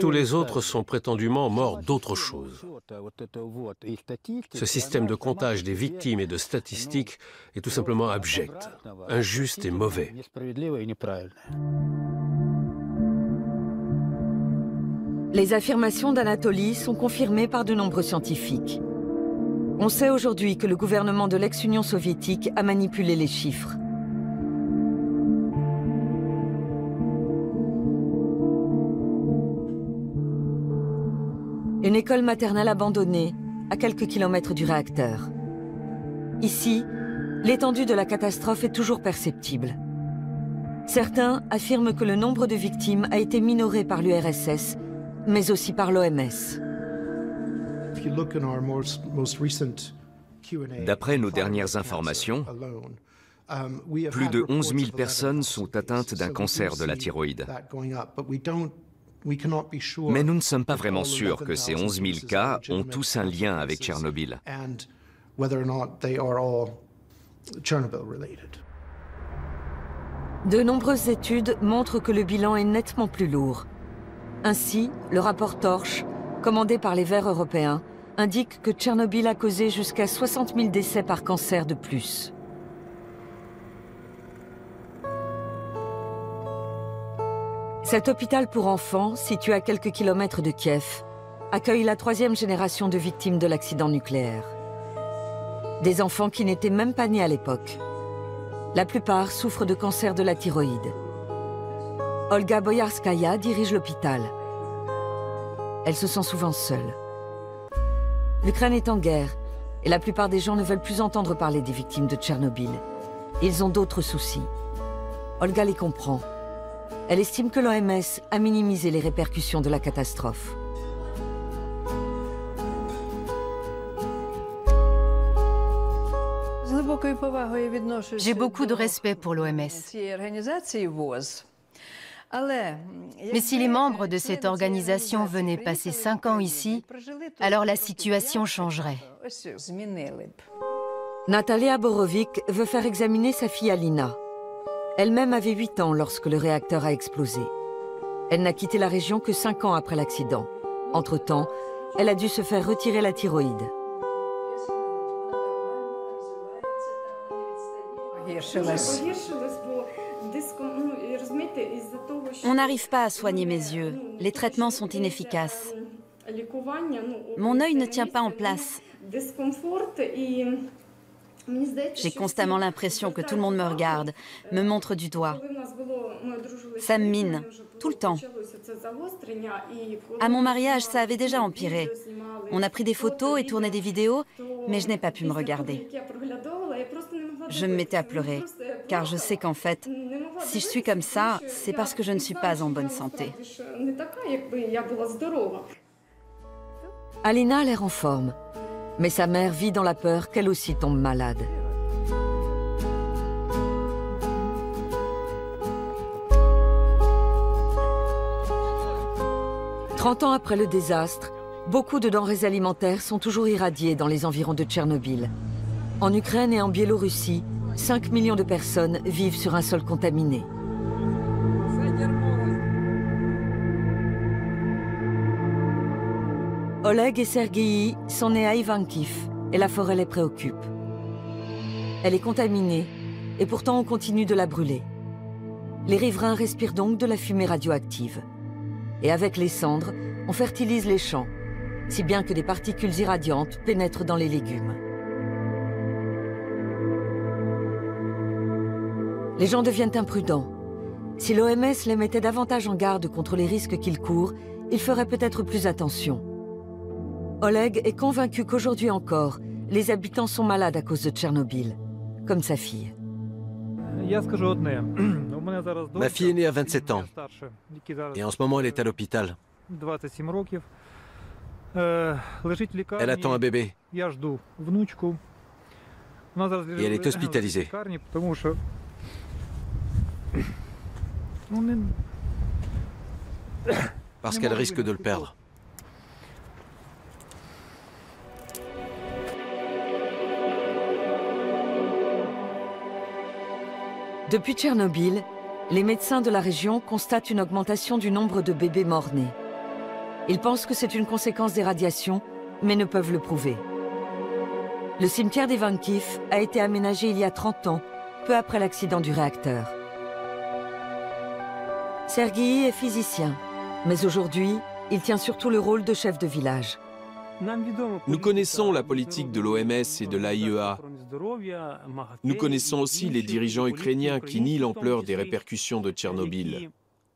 Tous les autres sont prétendument morts d'autre chose. Ce système de comptage des victimes et de statistiques est tout simplement abject, injuste et mauvais. Les affirmations d'Anatoly sont confirmées par de nombreux scientifiques. On sait aujourd'hui que le gouvernement de l'ex-Union soviétique a manipulé les chiffres. Une école maternelle abandonnée, à quelques kilomètres du réacteur. Ici, l'étendue de la catastrophe est toujours perceptible. Certains affirment que le nombre de victimes a été minoré par l'URSS, mais aussi par l'OMS. D'après nos dernières informations, plus de 11 000 personnes sont atteintes d'un cancer de la thyroïde. Mais nous ne sommes pas vraiment sûrs que ces 11 000 cas ont tous un lien avec Tchernobyl. De nombreuses études montrent que le bilan est nettement plus lourd. Ainsi, le rapport Torch, commandé par les Verts européens, indique que Tchernobyl a causé jusqu'à 60 000 décès par cancer de plus. Cet hôpital pour enfants, situé à quelques kilomètres de Kiev, accueille la 3e génération de victimes de l'accident nucléaire. Des enfants qui n'étaient même pas nés à l'époque. La plupart souffrent de cancer de la thyroïde. Olga Boyarskaya dirige l'hôpital. Elle se sent souvent seule. L'Ukraine est en guerre et la plupart des gens ne veulent plus entendre parler des victimes de Tchernobyl. Ils ont d'autres soucis. Olga les comprend. Elle estime que l'OMS a minimisé les répercussions de la catastrophe. J'ai beaucoup de respect pour l'OMS. Mais si les membres de cette organisation venaient passer 5 ans ici, alors la situation changerait. Natalia Borovic veut faire examiner sa fille Alina. Elle-même avait 8 ans lorsque le réacteur a explosé. Elle n'a quitté la région que 5 ans après l'accident. Entre-temps, elle a dû se faire retirer la thyroïde. On n'arrive pas à soigner mes yeux. Les traitements sont inefficaces. Mon œil ne tient pas en place. J'ai constamment l'impression que tout le monde me regarde, me montre du doigt. Ça me mine, tout le temps. À mon mariage, ça avait déjà empiré. On a pris des photos et tourné des vidéos, mais je n'ai pas pu me regarder. Je me mettais à pleurer, car je sais qu'en fait, si je suis comme ça, c'est parce que je ne suis pas en bonne santé. Alina a l'air en forme, mais sa mère vit dans la peur qu'elle aussi tombe malade. 30 ans après le désastre, beaucoup de denrées alimentaires sont toujours irradiées dans les environs de Tchernobyl. En Ukraine et en Biélorussie, 5 millions de personnes vivent sur un sol contaminé. Oleg et Sergueï sont nés à Ivankiv et la forêt les préoccupe. Elle est contaminée et pourtant on continue de la brûler. Les riverains respirent donc de la fumée radioactive. Et avec les cendres, on fertilise les champs, si bien que des particules irradiantes pénètrent dans les légumes. Les gens deviennent imprudents. Si l'OMS les mettait davantage en garde contre les risques qu'ils courent, ils feraient peut-être plus attention. Oleg est convaincu qu'aujourd'hui encore, les habitants sont malades à cause de Tchernobyl, comme sa fille. Ma fille est née à 27 ans. Et en ce moment, elle est à l'hôpital. Elle attend un bébé. Et elle est hospitalisée. Parce qu'elle risque de le perdre. Depuis Tchernobyl, les médecins de la région constatent une augmentation du nombre de bébés morts-nés. Ils pensent que c'est une conséquence des radiations, mais ne peuvent le prouver. Le cimetière d'Ivankiv a été aménagé il y a 30 ans, peu après l'accident du réacteur. Sergueï est physicien, mais aujourd'hui, il tient surtout le rôle de chef de village. Nous connaissons la politique de l'OMS et de l'AIEA. Nous connaissons aussi les dirigeants ukrainiens qui nient l'ampleur des répercussions de Tchernobyl.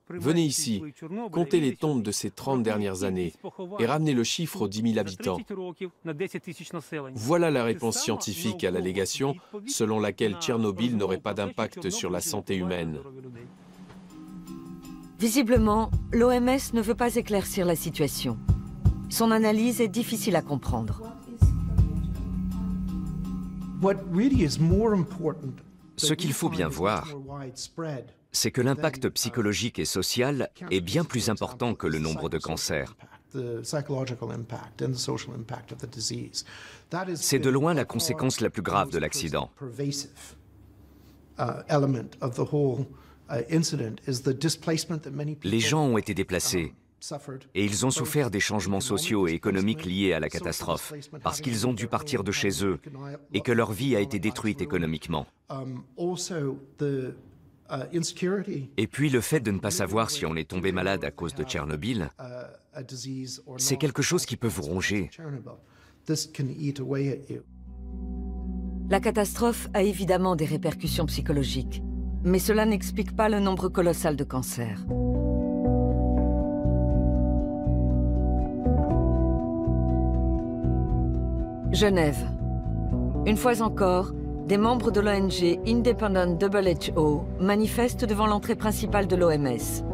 Venez ici, comptez les tombes de ces 30 dernières années et ramenez le chiffre aux 10 000 habitants. Voilà la réponse scientifique à l'allégation selon laquelle Tchernobyl n'aurait pas d'impact sur la santé humaine. Visiblement, l'OMS ne veut pas éclaircir la situation. Son analyse est difficile à comprendre. Ce qu'il faut bien voir, c'est que l'impact psychologique et social est bien plus important que le nombre de cancers. C'est de loin la conséquence la plus grave de l'accident. Les gens ont été déplacés et ils ont souffert des changements sociaux et économiques liés à la catastrophe, parce qu'ils ont dû partir de chez eux et que leur vie a été détruite économiquement. Et puis le fait de ne pas savoir si on est tombé malade à cause de Tchernobyl, c'est quelque chose qui peut vous ronger. La catastrophe a évidemment des répercussions psychologiques, mais cela n'explique pas le nombre colossal de cancers. Genève. Une fois encore, des membres de l'ONG Independent WHO manifestent devant l'entrée principale de l'OMS.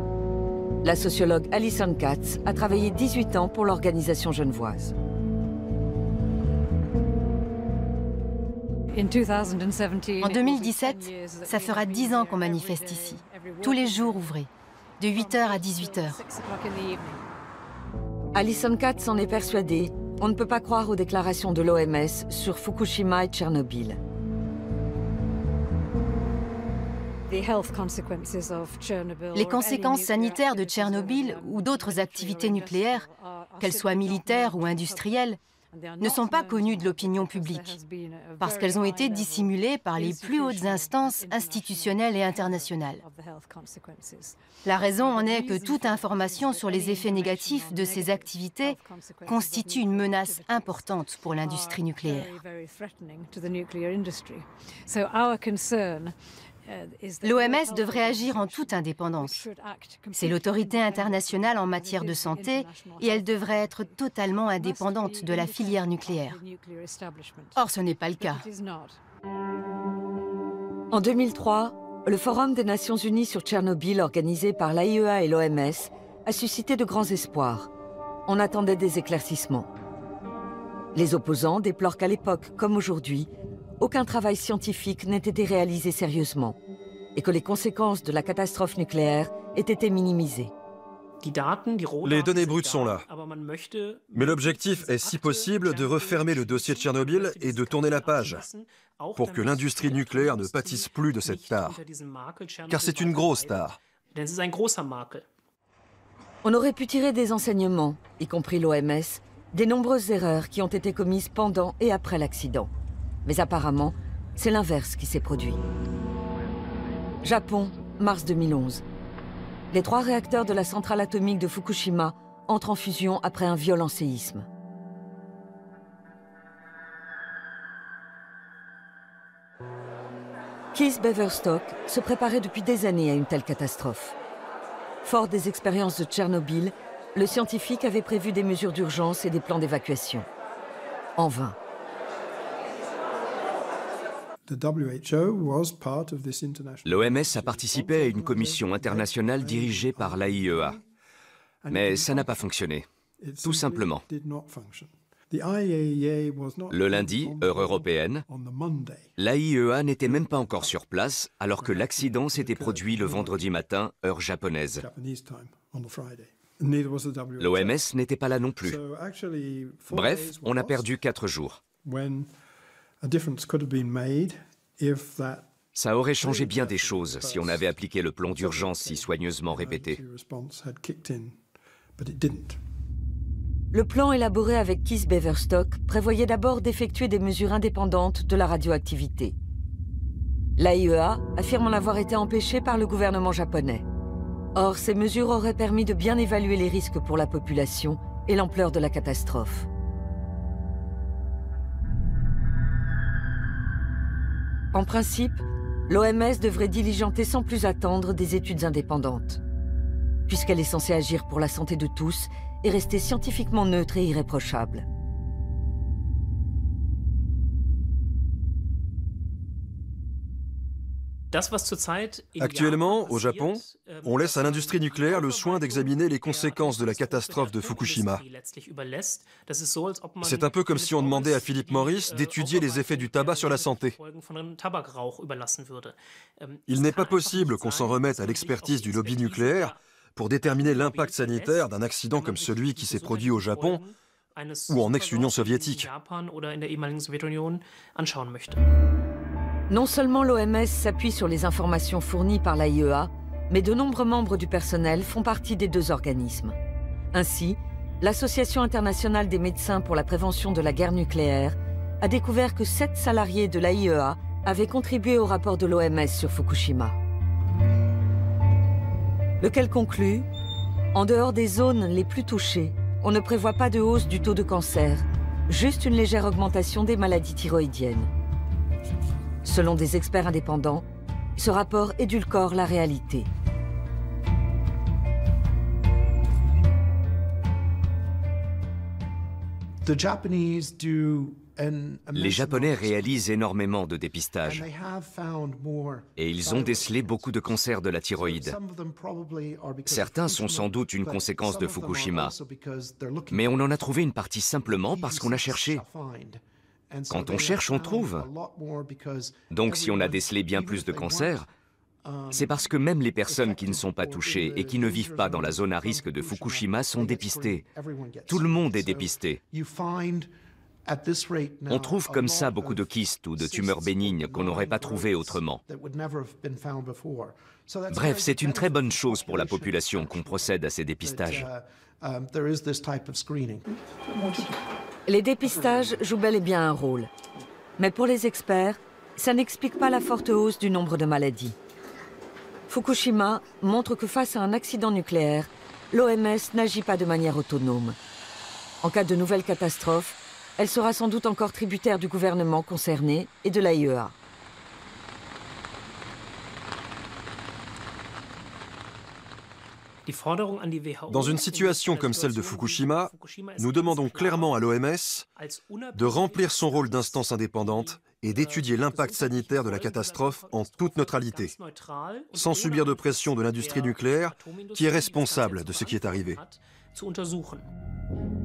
La sociologue Alison Katz a travaillé 18 ans pour l'organisation genevoise. En 2017, ça fera 10 ans qu'on manifeste ici. Tous les jours ouvrés, de 8h à 18h. Alison Katz en est persuadée. On ne peut pas croire aux déclarations de l'OMS sur Fukushima et Tchernobyl. Les conséquences sanitaires de Tchernobyl ou d'autres activités nucléaires, qu'elles soient militaires ou industrielles, ne sont pas connues de l'opinion publique, parce qu'elles ont été dissimulées par les plus hautes instances institutionnelles et internationales. La raison en est que toute information sur les effets négatifs de ces activités constitue une menace importante pour l'industrie nucléaire. L'OMS devrait agir en toute indépendance. C'est l'autorité internationale en matière de santé et elle devrait être totalement indépendante de la filière nucléaire. Or, ce n'est pas le cas. En 2003, le Forum des Nations Unies sur Tchernobyl, organisé par l'AIEA et l'OMS, a suscité de grands espoirs. On attendait des éclaircissements. Les opposants déplorent qu'à l'époque, comme aujourd'hui, aucun travail scientifique n'ait été réalisé sérieusement et que les conséquences de la catastrophe nucléaire aient été minimisées. Les données brutes sont là. Mais l'objectif est, si possible, de refermer le dossier de Tchernobyl et de tourner la page, pour que l'industrie nucléaire ne pâtisse plus de cette tare. Car c'est une grosse tare. On aurait pu tirer des enseignements, y compris l'OMS, des nombreuses erreurs qui ont été commises pendant et après l'accident. Mais apparemment, c'est l'inverse qui s'est produit. Japon, mars 2011. Les 3 réacteurs de la centrale atomique de Fukushima entrent en fusion après un violent séisme. Keith Beverstock se préparait depuis des années à une telle catastrophe. Fort des expériences de Tchernobyl, le scientifique avait prévu des mesures d'urgence et des plans d'évacuation. En vain. L'OMS a participé à une commission internationale dirigée par l'AIEA. Mais ça n'a pas fonctionné. Tout simplement. Le lundi, heure européenne, l'AIEA n'était même pas encore sur place alors que l'accident s'était produit le vendredi matin, heure japonaise. L'OMS n'était pas là non plus. Bref, on a perdu 4 jours. Ça aurait changé bien des choses si on avait appliqué le plan d'urgence si soigneusement répété. Le plan élaboré avec Keith Beverstock prévoyait d'abord d'effectuer des mesures indépendantes de la radioactivité. L'AIEA affirme en avoir été empêchée par le gouvernement japonais. Or, ces mesures auraient permis de bien évaluer les risques pour la population et l'ampleur de la catastrophe. En principe, l'OMS devrait diligenter sans plus attendre des études indépendantes, puisqu'elle est censée agir pour la santé de tous et rester scientifiquement neutre et irréprochable. Actuellement, au Japon, on laisse à l'industrie nucléaire le soin d'examiner les conséquences de la catastrophe de Fukushima. C'est un peu comme si on demandait à Philip Morris d'étudier les effets du tabac sur la santé. Il n'est pas possible qu'on s'en remette à l'expertise du lobby nucléaire pour déterminer l'impact sanitaire d'un accident comme celui qui s'est produit au Japon ou en ex-Union soviétique. Non seulement l'OMS s'appuie sur les informations fournies par l'AIEA, mais de nombreux membres du personnel font partie des 2 organismes. Ainsi, l'Association internationale des médecins pour la prévention de la guerre nucléaire a découvert que 7 salariés de l'AIEA avaient contribué au rapport de l'OMS sur Fukushima. Lequel conclut, en dehors des zones les plus touchées, on ne prévoit pas de hausse du taux de cancer, juste une légère augmentation des maladies thyroïdiennes. Selon des experts indépendants, ce rapport édulcore la réalité. Les Japonais réalisent énormément de dépistage et ils ont décelé beaucoup de cancers de la thyroïde. Certains sont sans doute une conséquence de Fukushima, mais on en a trouvé une partie simplement parce qu'on a cherché. Quand on cherche, on trouve. Donc si on a décelé bien plus de cancers, c'est parce que même les personnes qui ne sont pas touchées et qui ne vivent pas dans la zone à risque de Fukushima sont dépistées. Tout le monde est dépisté. On trouve comme ça beaucoup de kystes ou de tumeurs bénignes qu'on n'aurait pas trouvées autrement. Bref, c'est une très bonne chose pour la population qu'on procède à ces dépistages. Les dépistages jouent bel et bien un rôle. Mais pour les experts, ça n'explique pas la forte hausse du nombre de maladies. Fukushima montre que face à un accident nucléaire, l'OMS n'agit pas de manière autonome. En cas de nouvelle catastrophe, elle sera sans doute encore tributaire du gouvernement concerné et de l'AIEA. Dans une situation comme celle de Fukushima, nous demandons clairement à l'OMS de remplir son rôle d'instance indépendante et d'étudier l'impact sanitaire de la catastrophe en toute neutralité, sans subir de pression de l'industrie nucléaire qui est responsable de ce qui est arrivé.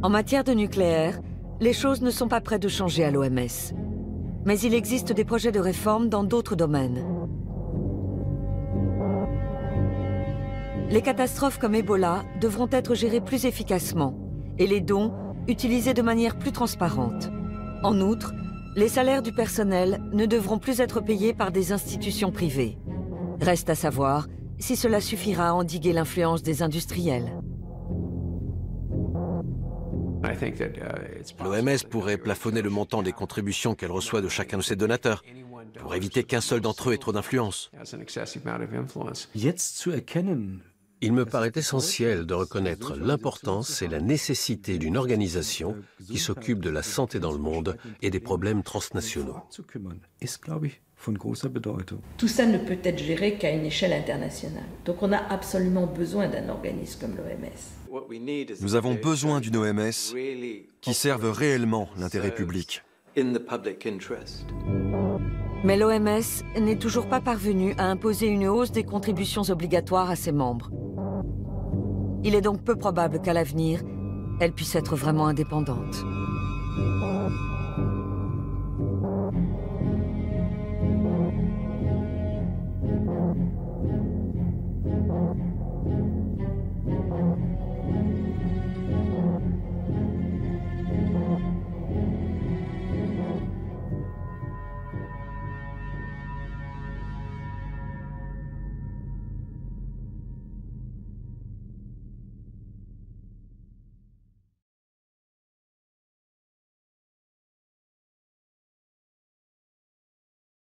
En matière de nucléaire, les choses ne sont pas près de changer à l'OMS. Mais il existe des projets de réforme dans d'autres domaines. Les catastrophes comme Ebola devront être gérées plus efficacement et les dons utilisés de manière plus transparente. En outre, les salaires du personnel ne devront plus être payés par des institutions privées. Reste à savoir si cela suffira à endiguer l'influence des industriels. L'OMS pourrait plafonner le montant des contributions qu'elle reçoit de chacun de ses donateurs, pour éviter qu'un seul d'entre eux ait trop d'influence. Il me paraît essentiel de reconnaître l'importance et la nécessité d'une organisation qui s'occupe de la santé dans le monde et des problèmes transnationaux. Tout ça ne peut être géré qu'à une échelle internationale. Donc on a absolument besoin d'un organisme comme l'OMS. Nous avons besoin d'une OMS qui serve réellement l'intérêt public. Mais l'OMS n'est toujours pas parvenue à imposer une hausse des contributions obligatoires à ses membres. Il est donc peu probable qu'à l'avenir, elle puisse être vraiment indépendante.